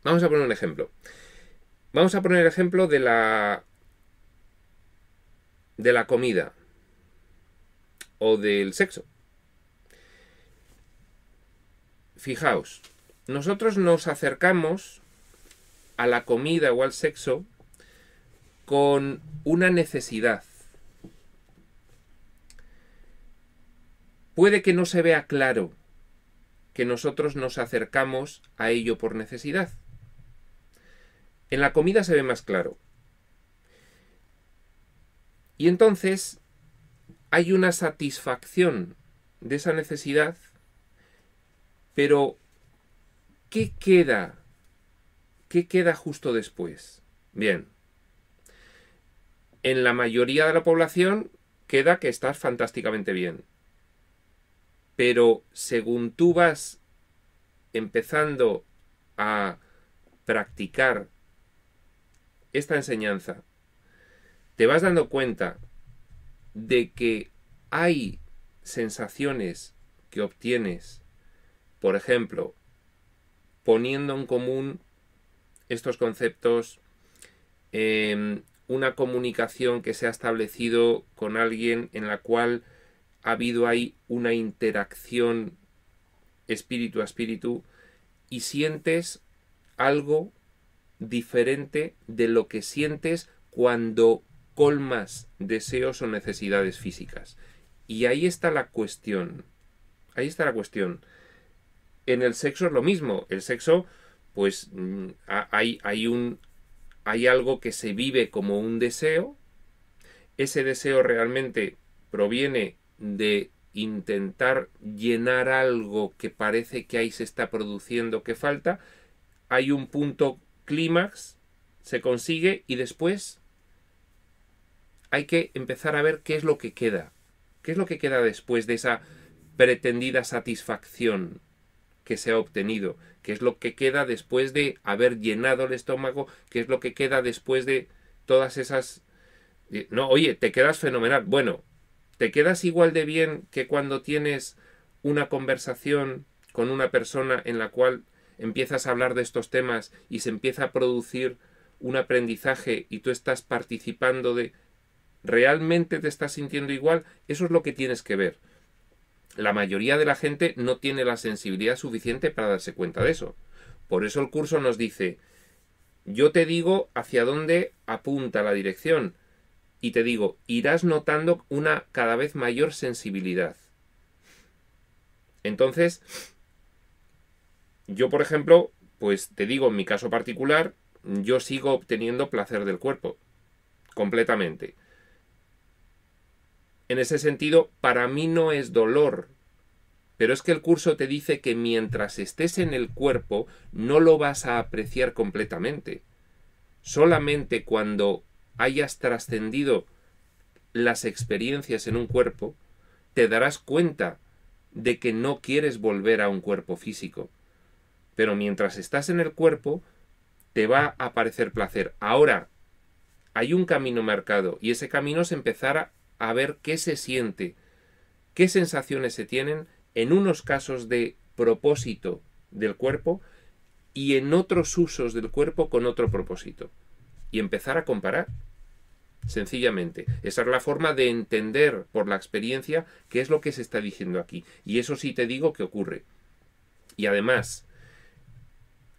Vamos a poner el ejemplo de la comida o del sexo. Fijaos, nosotros nos acercamos a la comida o al sexo con una necesidad. Puede que no se vea claro que nosotros nos acercamos a ello por necesidad. En la comida se ve más claro. Y entonces hay una satisfacción de esa necesidad, pero ¿qué queda? ¿Qué queda justo después? Bien, en la mayoría de la población queda que estás fantásticamente bien. Pero según tú vas empezando a practicar esta enseñanza, te vas dando cuenta de que hay sensaciones que obtienes, por ejemplo, poniendo en común estos conceptos, una comunicación que se ha establecido con alguien en la cual ha habido ahí una interacción espíritu a espíritu y sientes algo diferente de lo que sientes cuando colmas deseos o necesidades físicas. Y ahí está la cuestión. Ahí está la cuestión. En el sexo es lo mismo. El sexo, pues hay algo que se vive como un deseo. Ese deseo realmente proviene de intentar llenar algo que parece que ahí se está produciendo que falta. Hay un punto clímax, se consigue y después hay que empezar a ver qué es lo que queda. ¿Qué es lo que queda después de esa pretendida satisfacción que se ha obtenido? ¿Qué es lo que queda después de haber llenado el estómago? ¿Qué es lo que queda después de todas esas... No, oye, te quedas fenomenal. Bueno, ¿te quedas igual de bien que cuando tienes una conversación con una persona en la cual empiezas a hablar de estos temas y se empieza a producir un aprendizaje y tú estás participando de... ¿Realmente te estás sintiendo igual? Eso es lo que tienes que ver. La mayoría de la gente no tiene la sensibilidad suficiente para darse cuenta de eso. Por eso el curso nos dice, yo te digo hacia dónde apunta la dirección y te digo, irás notando una cada vez mayor sensibilidad. Entonces, yo por ejemplo, pues te digo en mi caso particular, yo sigo obteniendo placer del cuerpo, completamente. En ese sentido, para mí no es dolor, pero es que el curso te dice que mientras estés en el cuerpo no lo vas a apreciar completamente. Solamente cuando hayas trascendido las experiencias en un cuerpo, te darás cuenta de que no quieres volver a un cuerpo físico. Pero mientras estás en el cuerpo, te va a aparecer placer. Ahora, hay un camino marcado, y ese camino es empezar a ver qué se siente, qué sensaciones se tienen en unos casos de propósito del cuerpo y en otros usos del cuerpo con otro propósito. Y empezar a comparar. Sencillamente. Esa es la forma de entender por la experiencia qué es lo que se está diciendo aquí. Y eso sí te digo que ocurre. Y además,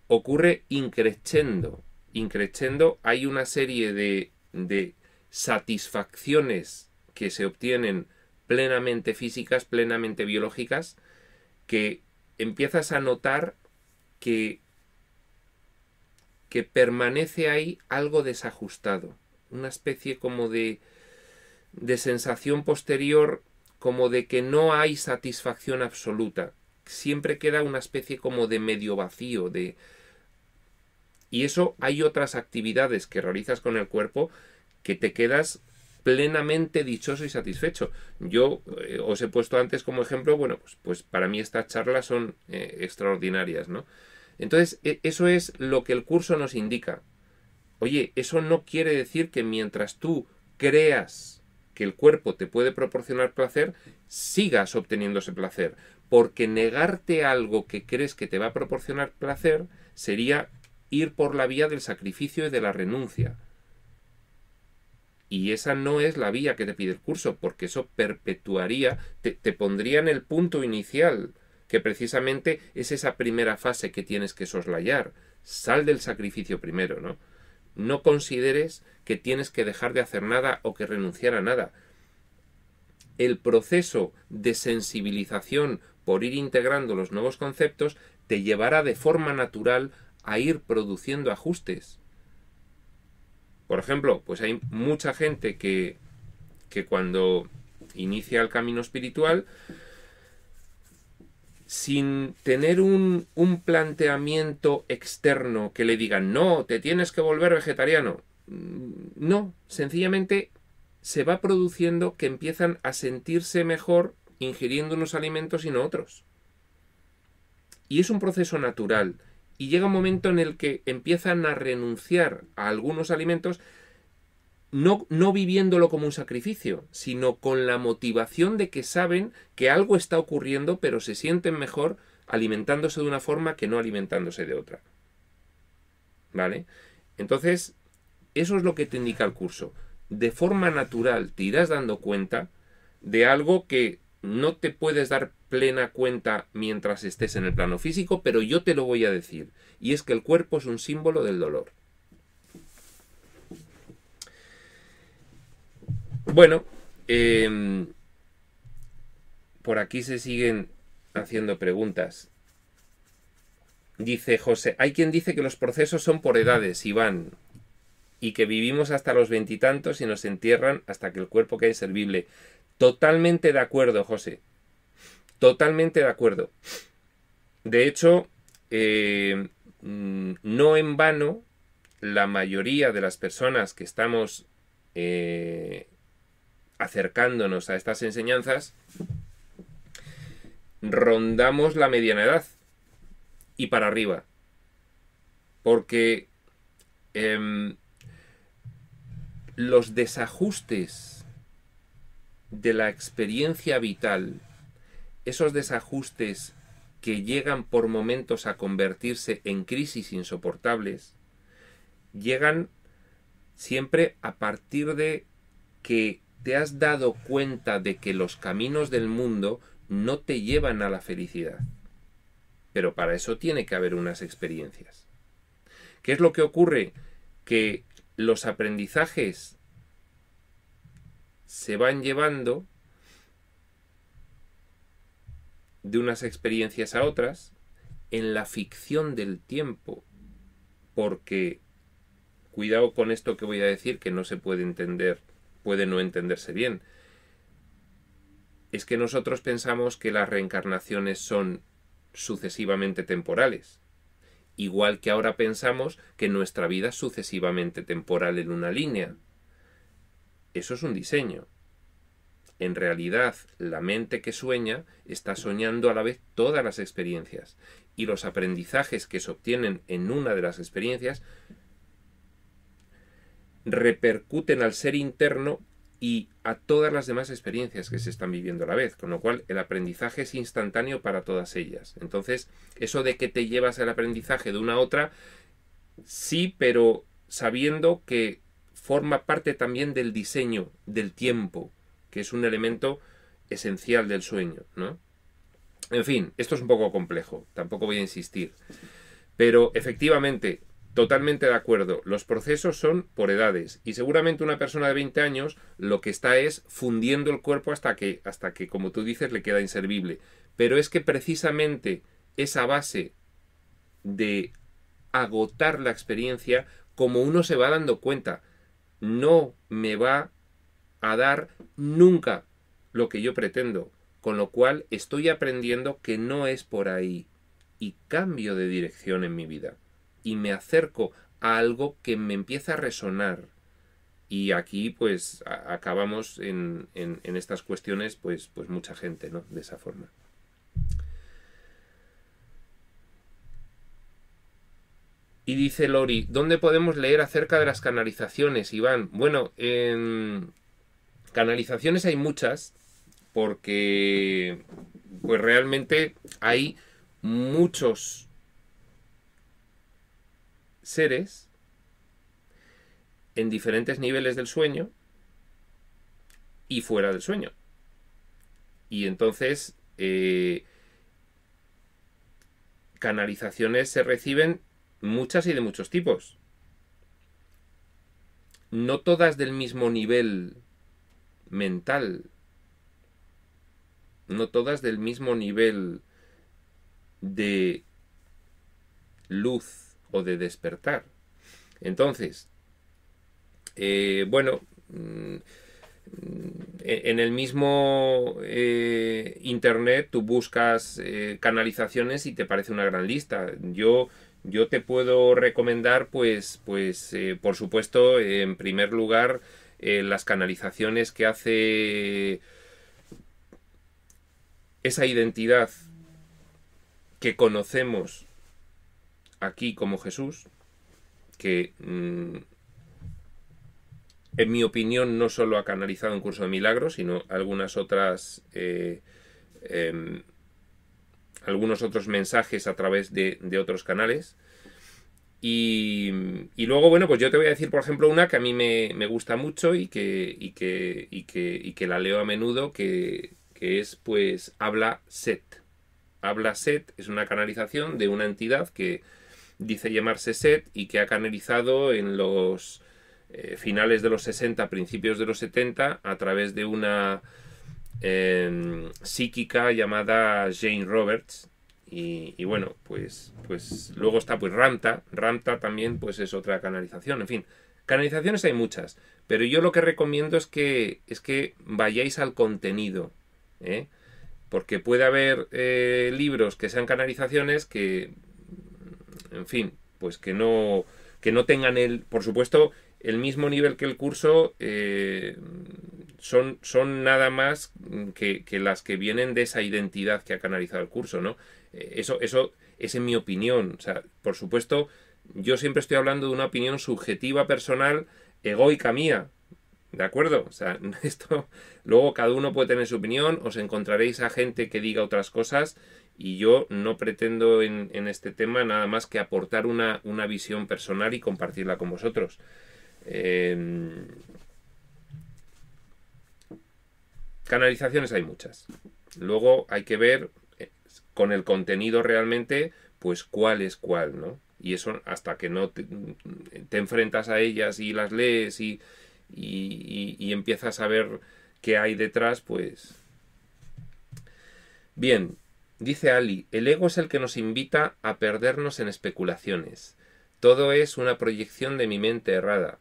ocurre increciendo. Increciendo hay una serie de satisfacciones que se obtienen plenamente físicas, plenamente biológicas, que empiezas a notar que permanece ahí algo desajustado. Una especie como de sensación posterior, como de que no hay satisfacción absoluta. Siempre queda una especie como de medio vacío, y eso hay otras actividades que realizas con el cuerpo que te quedas plenamente dichoso y satisfecho. Yo os he puesto antes como ejemplo, bueno, pues para mí estas charlas son extraordinarias, ¿no? Entonces, eso es lo que el curso nos indica. Oye, eso no quiere decir que mientras tú creas que el cuerpo te puede proporcionar placer, sigas obteniendo ese placer. Porque negarte algo que crees que te va a proporcionar placer sería ir por la vía del sacrificio y de la renuncia. Y esa no es la vía que te pide el curso, porque eso perpetuaría, te pondría en el punto inicial, que precisamente es esa primera fase que tienes que soslayar. Sal del sacrificio primero, ¿no? No consideres que tienes que dejar de hacer nada o que renunciar a nada. El proceso de sensibilización por ir integrando los nuevos conceptos te llevará de forma natural a ir produciendo ajustes. Por ejemplo, pues hay mucha gente que cuando inicia el camino espiritual, sin tener un planteamiento externo que le diga, no, te tienes que volver vegetariano. No, sencillamente se va produciendo que empiezan a sentirse mejor ingiriendo unos alimentos y no otros. Y es un proceso natural. Y llega un momento en el que empiezan a renunciar a algunos alimentos, no viviéndolo como un sacrificio, sino con la motivación de que saben que algo está ocurriendo, pero se sienten mejor alimentándose de una forma que no alimentándose de otra. ¿Vale? Entonces, eso es lo que te indica el curso. De forma natural te irás dando cuenta de algo que no te puedes dar plena cuenta mientras estés en el plano físico, pero yo te lo voy a decir. Y es que el cuerpo es un símbolo del dolor. Bueno, por aquí se siguen haciendo preguntas. Dice José, hay quien dice que los procesos son por edades, Iván, y que vivimos hasta los 20 y tantos y nos entierran hasta que el cuerpo quede inservible. Totalmente de acuerdo, José. Totalmente de acuerdo. De hecho, no en vano, la mayoría de las personas que estamos acercándonos a estas enseñanzas, rondamos la mediana edad y para arriba. Porque los desajustes de la experiencia vital, esos desajustes que llegan por momentos a convertirse en crisis insoportables, llegan siempre a partir de que te has dado cuenta de que los caminos del mundo no te llevan a la felicidad. Pero para eso tiene que haber unas experiencias. ¿Qué es lo que ocurre? Que los aprendizajes se van llevando de unas experiencias a otras en la ficción del tiempo, porque cuidado con esto que voy a decir, que no se puede entender, puede no entenderse bien. Es que nosotros pensamos que las reencarnaciones son sucesivamente temporales. Igual que ahora pensamos que nuestra vida es sucesivamente temporal en una línea. Eso es un diseño. En realidad, la mente que sueña está soñando a la vez todas las experiencias. Y los aprendizajes que se obtienen en una de las experiencias repercuten al ser interno y a todas las demás experiencias que se están viviendo a la vez, con lo cual el aprendizaje es instantáneo para todas ellas. Entonces, eso de que te llevas el aprendizaje de una a otra, sí, pero sabiendo que forma parte también del diseño, del tiempo, que es un elemento esencial del sueño, ¿no? En fin, esto es un poco complejo, tampoco voy a insistir. Pero efectivamente, totalmente de acuerdo, los procesos son por edades y seguramente una persona de 20 años lo que está es fundiendo el cuerpo hasta que, como tú dices, le queda inservible. Pero es que precisamente esa base de agotar la experiencia, como uno se va dando cuenta, no me va a dar nunca lo que yo pretendo, con lo cual estoy aprendiendo que no es por ahí y cambio de dirección en mi vida y me acerco a algo que me empieza a resonar. Y aquí pues acabamos en estas cuestiones pues mucha gente, ¿no? De esa forma. Y dice Lori, ¿dónde podemos leer acerca de las canalizaciones, Iván? Bueno, canalizaciones hay muchas, porque pues realmente hay muchos seres en diferentes niveles del sueño y fuera del sueño. Y entonces canalizaciones se reciben muchas y de muchos tipos. No todas del mismo nivel mental. No todas del mismo nivel de luz o de despertar. Entonces, bueno, en el mismo internet tú buscas canalizaciones y te parece una gran lista. Yo te puedo recomendar, pues por supuesto, en primer lugar, las canalizaciones que hace esa identidad que conocemos aquí como Jesús, que en mi opinión no solo ha canalizado un curso de milagros, sino algunas otras algunos otros mensajes a través de otros canales. Y luego, bueno, pues yo te voy a decir, por ejemplo, una que a mí me gusta mucho y que la leo a menudo, que es, pues, Habla Set. Habla Set es una canalización de una entidad que dice llamarse Set y que ha canalizado en los finales de los 60, principios de los 70, a través de una psíquica llamada Jane Roberts. Y bueno, pues luego está pues Ramta. Ramta también pues es otra canalización. En fin, canalizaciones hay muchas, pero yo lo que recomiendo es que vayáis al contenido, ¿eh? Porque puede haber libros que sean canalizaciones que, en fin, pues que no tengan por supuesto, el mismo nivel que el curso. Son nada más que las que vienen de esa identidad que ha canalizado el curso, ¿no? Eso es en mi opinión. O sea, por supuesto, yo siempre estoy hablando de una opinión subjetiva, personal, egoica mía. ¿De acuerdo? O sea, esto luego cada uno puede tener su opinión, os encontraréis a gente que diga otras cosas y yo no pretendo en este tema nada más que aportar una visión personal y compartirla con vosotros. Canalizaciones hay muchas. Luego hay que ver con el contenido realmente, pues cuál es cuál, ¿no? Y eso hasta que no te enfrentas a ellas y las lees y empiezas a ver qué hay detrás, pues... Bien, dice Ali, el ego es el que nos invita a perdernos en especulaciones. Todo es una proyección de mi mente errada.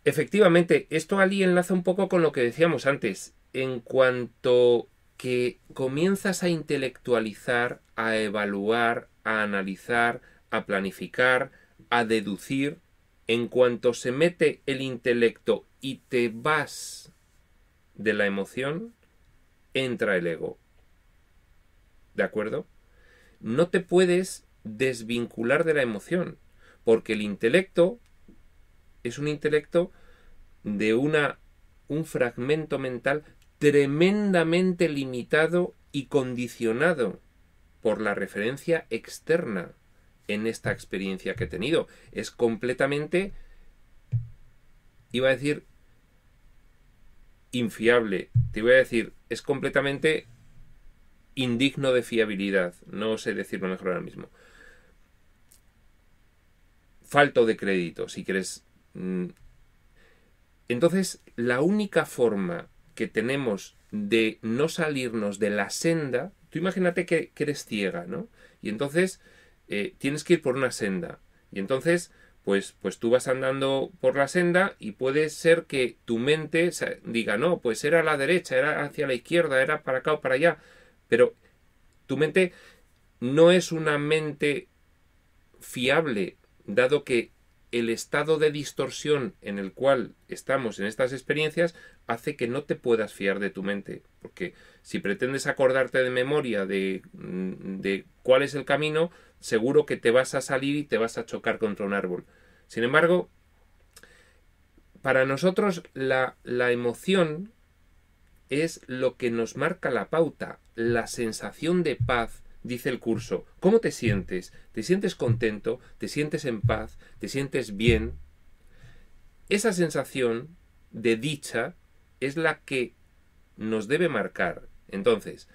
Efectivamente, esto Ali enlaza un poco con lo que decíamos antes. En cuanto que comienzas a intelectualizar, a evaluar, a analizar, a planificar, a deducir, en cuanto se mete el intelecto y te vas de la emoción, entra el ego. ¿De acuerdo? No te puedes desvincular de la emoción, porque el intelecto es un intelecto de un fragmento mental tremendamente limitado y condicionado por la referencia externa en esta experiencia que he tenido. Es completamente, iba a decir, infiable. Te iba a decir, es completamente indigno de fiabilidad. No sé decirlo mejor ahora mismo. Falto de crédito, si quieres. Entonces, la única forma que tenemos de no salirnos de la senda, tú imagínate que eres ciega, ¿no? Y entonces tienes que ir por una senda. Y entonces, pues tú vas andando por la senda y puede ser que tu mente diga, no, pues era a la derecha, era hacia la izquierda, era para acá o para allá. Pero tu mente no es una mente fiable, dado que el estado de distorsión en el cual estamos en estas experiencias hace que no te puedas fiar de tu mente. Porque si pretendes acordarte de memoria de cuál es el camino, seguro que te vas a salir y te vas a chocar contra un árbol. Sin embargo, para nosotros la emoción es lo que nos marca la pauta, la sensación de paz. Dice el curso, ¿cómo te sientes? ¿Te sientes contento? ¿Te sientes en paz? ¿Te sientes bien? Esa sensación de dicha es la que nos debe marcar. Entonces,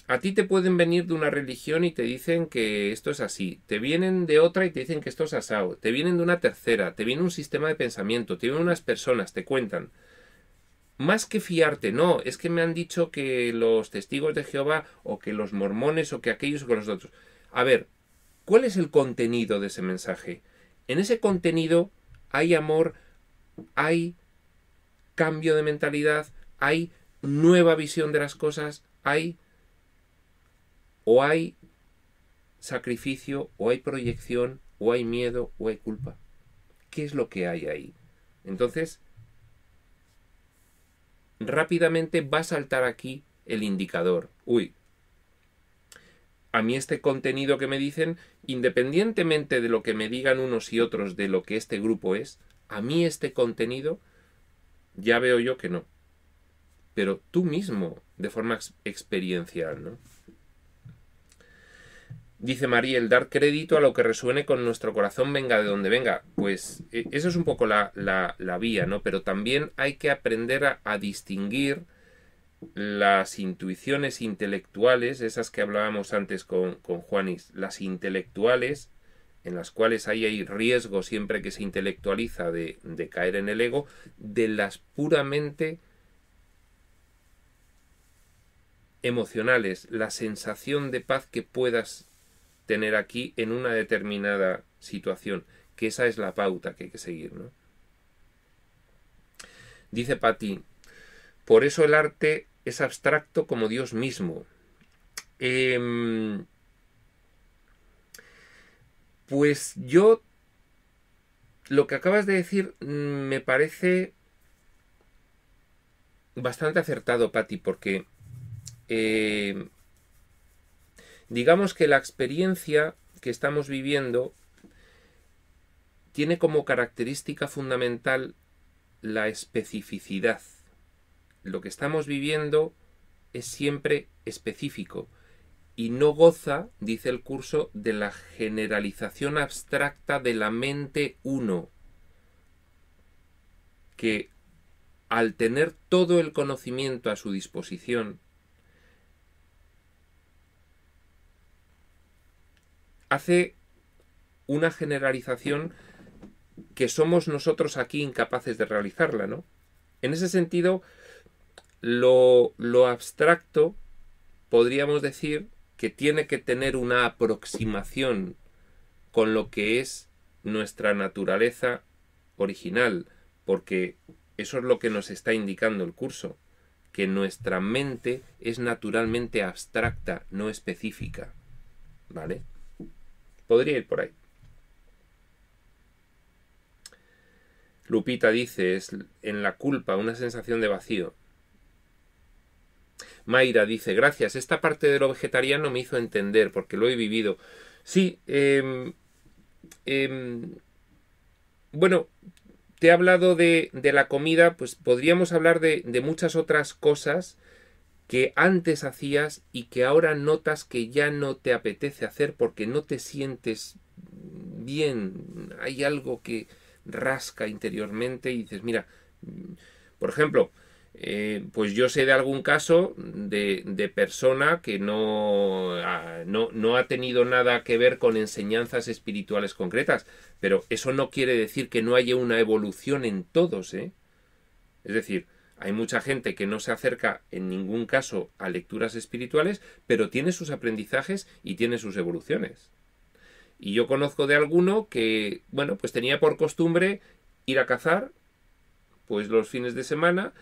a ti te pueden venir de una religión y te dicen que esto es así. Te vienen de otra y te dicen que esto es asado. Te vienen de una tercera. Te viene un sistema de pensamiento. Te vienen unas personas, te cuentan. Más que fiarte, no, es que me han dicho que los testigos de Jehová o que los mormones o que aquellos o que los otros. A ver, ¿cuál es el contenido de ese mensaje? En ese contenido hay amor, hay cambio de mentalidad, hay nueva visión de las cosas, hay sacrificio, o hay proyección, o hay miedo, o hay culpa. ¿Qué es lo que hay ahí? Entonces, rápidamente va a saltar aquí el indicador. Uy, a mí este contenido que me dicen, independientemente de lo que me digan unos y otros de lo que este grupo es, a mí este contenido ya veo yo que no. Pero tú mismo, de forma experiencial, ¿no? Dice María, el dar crédito a lo que resuene con nuestro corazón, venga de donde venga. Pues eso es un poco la vía, ¿no? Pero también hay que aprender a distinguir las intuiciones intelectuales, esas que hablábamos antes con Juanis, las intelectuales, en las cuales hay riesgo siempre que se intelectualiza de caer en el ego, de las puramente emocionales, la sensación de paz que puedas tener aquí en una determinada situación, que esa es la pauta que hay que seguir, ¿no? Dice Patti, por eso el arte es abstracto como Dios mismo. Pues yo, lo que acabas de decir me parece bastante acertado, Patti, porque digamos que la experiencia que estamos viviendo tiene como característica fundamental la especificidad. Lo que estamos viviendo es siempre específico y no goza, dice el curso, de la generalización abstracta de la mente uno, que al tener todo el conocimiento a su disposición, hace una generalización que somos nosotros aquí incapaces de realizarla, ¿no? En ese sentido, lo abstracto podríamos decir que tiene que tener una aproximación con lo que es nuestra naturaleza original, porque eso es lo que nos está indicando el curso, que nuestra mente es naturalmente abstracta, no específica. ¿Vale? Podría ir por ahí. Lupita dice, es en la culpa una sensación de vacío. Mayra dice, gracias, esta parte de lo vegetariano me hizo entender, porque lo he vivido. Sí, bueno, te he hablado de la comida, pues podríamos hablar de muchas otras cosas que antes hacías y que ahora notas que ya no te apetece hacer porque no te sientes bien. Hay algo que rasca interiormente y dices, mira, por ejemplo, pues yo sé de algún caso de persona que no ha tenido nada que ver con enseñanzas espirituales concretas, pero eso no quiere decir que no haya una evolución en todos, ¿eh? Es decir, hay mucha gente que no se acerca en ningún caso a lecturas espirituales, pero tiene sus aprendizajes y tiene sus evoluciones. Y yo conozco de alguno que, bueno, pues tenía por costumbre ir a cazar, pues los fines de semana,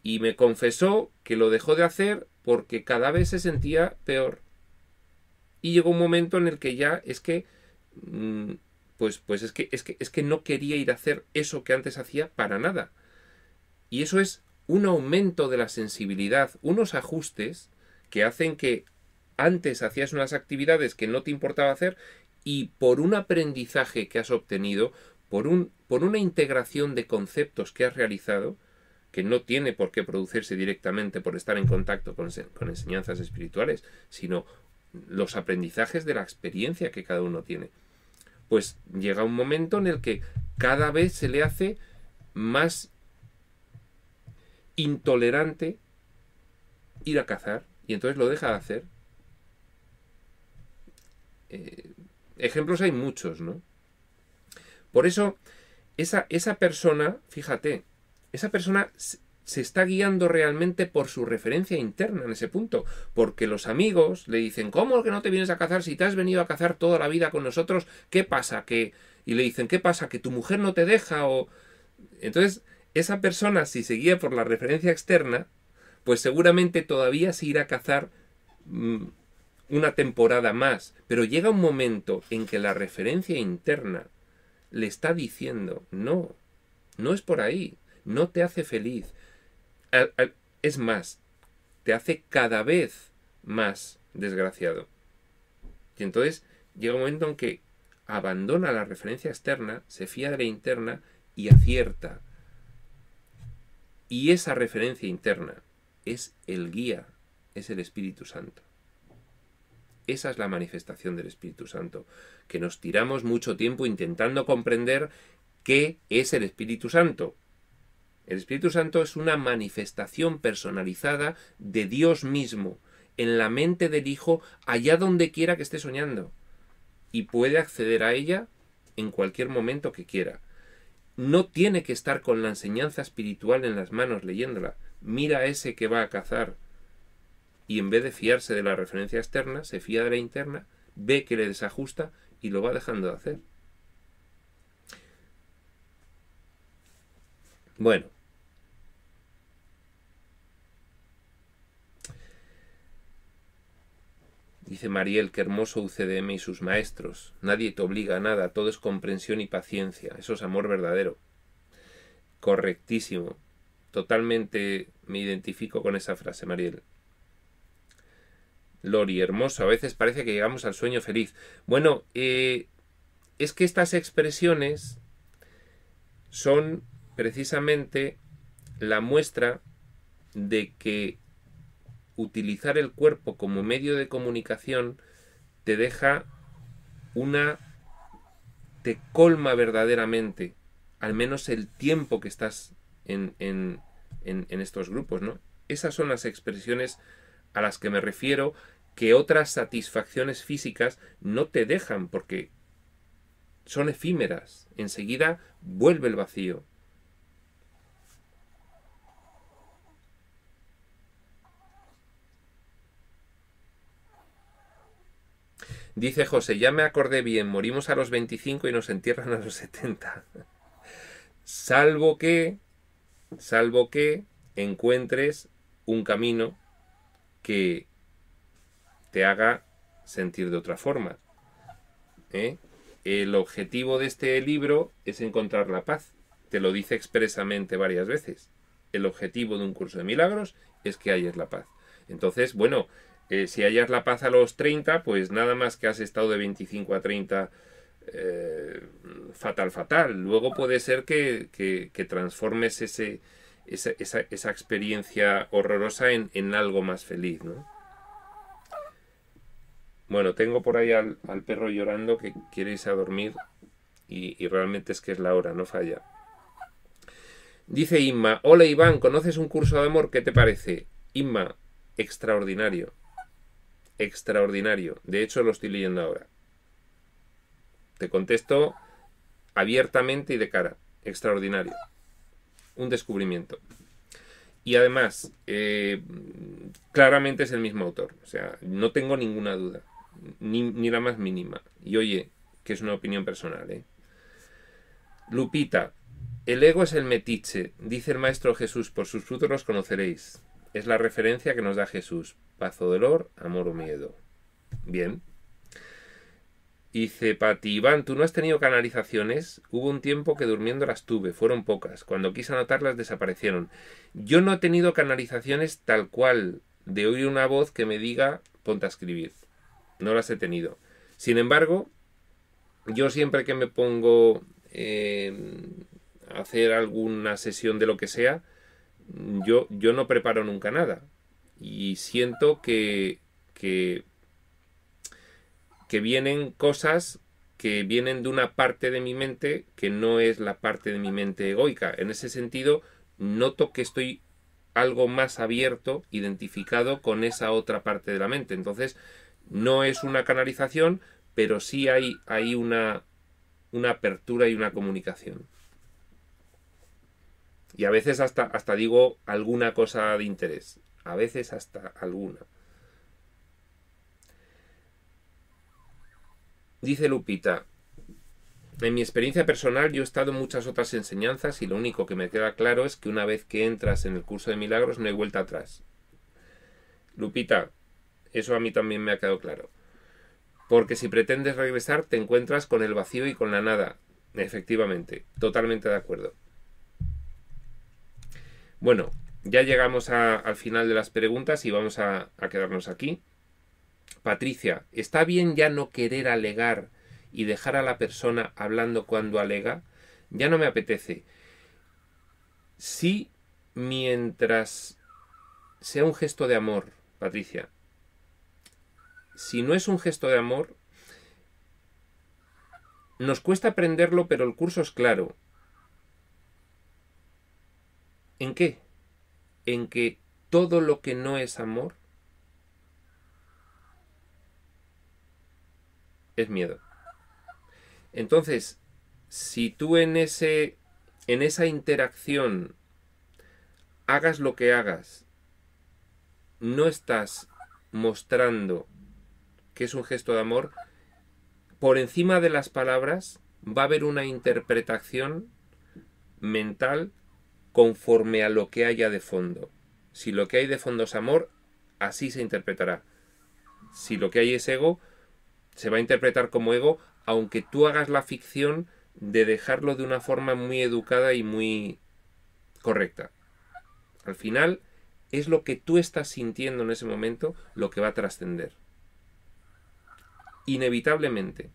y me confesó que lo dejó de hacer porque cada vez se sentía peor. Y llegó un momento en el que ya es que, pues es que no quería ir a hacer eso que antes hacía para nada. Y eso es un aumento de la sensibilidad, unos ajustes que hacen que antes hacías unas actividades que no te importaba hacer y por un aprendizaje que has obtenido, por una integración de conceptos que has realizado, que no tiene por qué producirse directamente por estar en contacto con enseñanzas espirituales, sino los aprendizajes de la experiencia que cada uno tiene. Pues llega un momento en el que cada vez se le hace más intolerante ir a cazar y entonces lo deja de hacer. Ejemplos hay muchos, ¿no? Por eso, esa persona, fíjate, esa persona se está guiando realmente por su referencia interna en ese punto, porque los amigos le dicen, ¿cómo que no te vienes a cazar si te has venido a cazar toda la vida con nosotros? ¿Qué pasa? Y le dicen, ¿qué pasa? ¿Que tu mujer no te deja? O entonces, esa persona, si se guía por la referencia externa, pues seguramente todavía se irá a cazar una temporada más, pero llega un momento en que la referencia interna le está diciendo, no, no es por ahí, no te hace feliz. Es más, te hace cada vez más desgraciado. Y entonces llega un momento en que abandona la referencia externa, se fía de la interna y acierta. Y esa referencia interna es el guía, es el Espíritu Santo. Esa es la manifestación del Espíritu Santo, que nos tiramos mucho tiempo intentando comprender qué es el Espíritu Santo. El Espíritu Santo es una manifestación personalizada de Dios mismo, en la mente del Hijo, allá donde quiera que esté soñando, y puede acceder a ella en cualquier momento que quiera. No tiene que estar con la enseñanza espiritual en las manos leyéndola. Mira a ese que va a cazar y en vez de fiarse de la referencia externa, se fía de la interna, ve que le desajusta y lo va dejando de hacer. Bueno. Dice Mariel, qué hermoso UCDM y sus maestros. Nadie te obliga a nada, todo es comprensión y paciencia. Eso es amor verdadero. Correctísimo. Totalmente me identifico con esa frase, Mariel. Lori, hermoso. A veces parece que llegamos al sueño feliz. Bueno, es que estas expresiones son precisamente la muestra de que utilizar el cuerpo como medio de comunicación te deja te colma verdaderamente, al menos el tiempo que estás en estos grupos, ¿no? Esas son las expresiones a las que me refiero, que otras satisfacciones físicas no te dejan, porque son efímeras. Enseguida vuelve el vacío. Dice José, ya me acordé bien, morimos a los 25 y nos entierran a los 70. Salvo que encuentres un camino que te haga sentir de otra forma. El objetivo de este libro es encontrar la paz. Te lo dice expresamente varias veces. El objetivo de un curso de milagros es que halles la paz. Entonces, bueno, si hallas la paz a los 30, pues nada más que has estado de 25 a 30 fatal. Luego puede ser que transformes esa experiencia horrorosa en algo más feliz, ¿no? Bueno, tengo por ahí al perro llorando que quiere irse a dormir y realmente es que es la hora, no falla. Dice Inma, hola Iván, ¿conoces un curso de amor? ¿Qué te parece? Inma, extraordinario. Extraordinario. De hecho, lo estoy leyendo ahora. Te contesto abiertamente y de cara. Extraordinario. Un descubrimiento. Y además, claramente es el mismo autor. O sea, no tengo ninguna duda. Ni la más mínima. Y oye, que es una opinión personal, ¿eh? Lupita, el ego es el metiche, dice el Maestro Jesús, por sus frutos los conoceréis. Es la referencia que nos da Jesús. Paz o dolor, amor o miedo. Bien. Dice Pati, Iván, ¿tú no has tenido canalizaciones? Hubo un tiempo que durmiendo las tuve, fueron pocas. Cuando quise anotarlas desaparecieron. Yo no he tenido canalizaciones tal cual, de oír una voz que me diga, ponte a escribir. No las he tenido. Sin embargo, yo siempre que me pongo a hacer alguna sesión de lo que sea, yo no preparo nunca nada. Y siento que vienen cosas que vienen de una parte de mi mente que no es la parte de mi mente egoica. En ese sentido, noto que estoy algo más abierto, identificado con esa otra parte de la mente. Entonces, no es una canalización, pero sí hay una apertura y una comunicación. Y a veces hasta digo alguna cosa de interés. A veces hasta alguna. Dice Lupita, en mi experiencia personal yo he estado en muchas otras enseñanzas y lo único que me queda claro es que una vez que entras en el curso de milagros no hay vuelta atrás. Lupita, eso a mí también me ha quedado claro. Porque si pretendes regresar te encuentras con el vacío y con la nada. Efectivamente, totalmente de acuerdo. Bueno, ya llegamos al final de las preguntas y vamos a quedarnos aquí. Patricia, ¿está bien ya no querer alegar y dejar a la persona hablando cuando alega? Ya no me apetece. Sí, mientras sea un gesto de amor, Patricia. Si no es un gesto de amor, nos cuesta aprenderlo, pero el curso es claro. ¿En qué? En que todo lo que no es amor es miedo. Entonces, si tú en esa interacción hagas lo que hagas, no estás mostrando que es un gesto de amor, por encima de las palabras va a haber una interpretación mental conforme a lo que haya de fondo. Si lo que hay de fondo es amor, así se interpretará. Si lo que hay es ego, se va a interpretar como ego, aunque tú hagas la ficción de dejarlo de una forma muy educada y muy correcta. Al final, es lo que tú estás sintiendo en ese momento lo que va a trascender. Inevitablemente.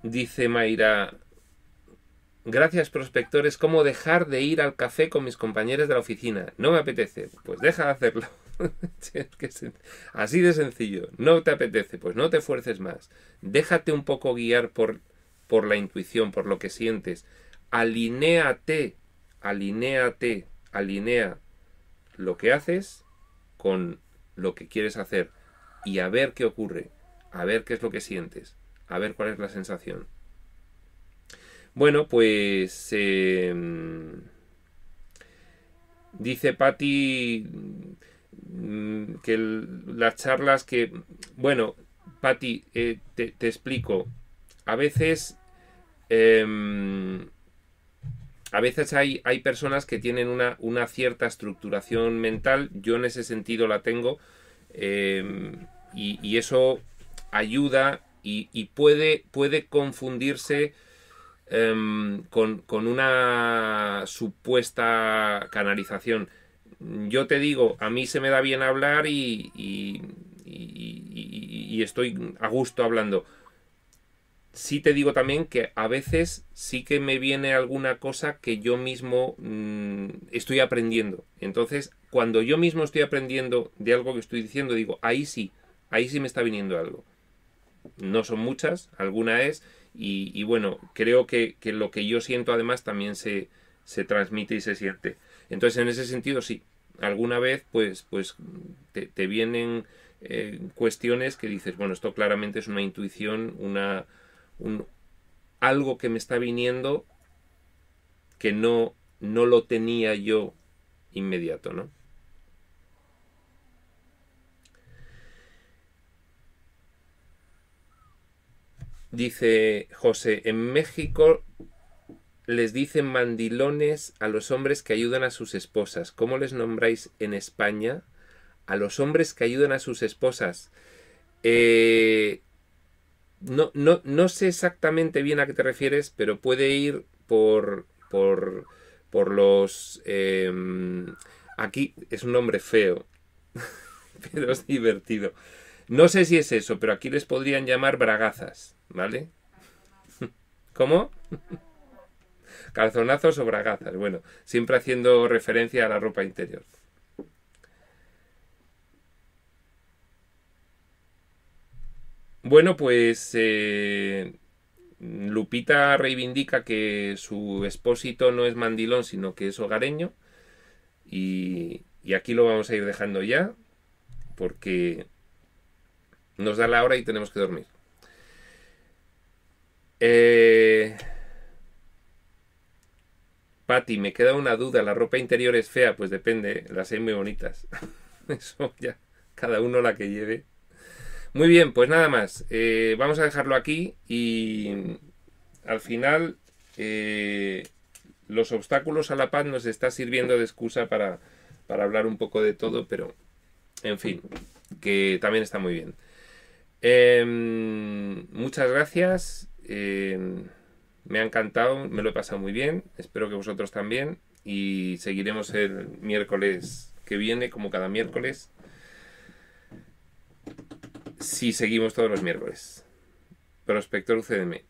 Dice Mayra, gracias prospectores, ¿cómo dejar de ir al café con mis compañeros de la oficina? No me apetece, pues deja de hacerlo. Así de sencillo. No te apetece, pues no te fuerces más. Déjate un poco guiar por la intuición, por lo que sientes. Alinéate, alinea lo que haces con lo que quieres hacer y a ver qué ocurre, a ver qué es lo que sientes, a ver cuál es la sensación. Bueno, pues dice Patti que las charlas que... Bueno, Patti, te explico. A veces... a veces hay personas que tienen una cierta estructuración mental. Yo en ese sentido la tengo. Y eso ayuda y puede confundirse con una supuesta canalización. Yo te digo, a mí se me da bien hablar y estoy a gusto hablando. Sí te digo también que a veces sí que me viene alguna cosa que yo mismo estoy aprendiendo. Entonces, cuando yo mismo estoy aprendiendo de algo que estoy diciendo, digo, ahí sí me está viniendo algo. No son muchas, alguna es, y bueno, creo que lo que yo siento además también se transmite y se siente. Entonces, en ese sentido, sí, alguna vez pues te vienen cuestiones que dices, bueno, esto claramente es una intuición, algo que me está viniendo que no lo tenía yo inmediato, ¿no? Dice José, en México les dicen mandilones a los hombres que ayudan a sus esposas. ¿Cómo les nombráis en España a los hombres que ayudan a sus esposas? No sé exactamente bien a qué te refieres, pero puede ir por los... aquí es un nombre feo, pero es divertido. No sé si es eso, pero aquí les podrían llamar bragazas, ¿vale? ¿Cómo? Calzonazos o bragazas. Bueno, siempre haciendo referencia a la ropa interior. Bueno, pues Lupita reivindica que su expósito no es mandilón, sino que es hogareño. Y aquí lo vamos a ir dejando ya, porque nos da la hora y tenemos que dormir. Patti, me queda una duda. ¿La ropa interior es fea? Pues depende, las hay muy bonitas. Eso ya, cada uno la que lleve. Muy bien, pues nada más. Vamos a dejarlo aquí y al final los obstáculos a la paz nos está sirviendo de excusa para hablar un poco de todo, pero en fin, que también está muy bien. Muchas gracias. Me ha encantado, me lo he pasado muy bien. Espero que vosotros también. Y seguiremos el miércoles que viene, como cada miércoles. Si seguimos todos los miércoles. Prospector UCDM.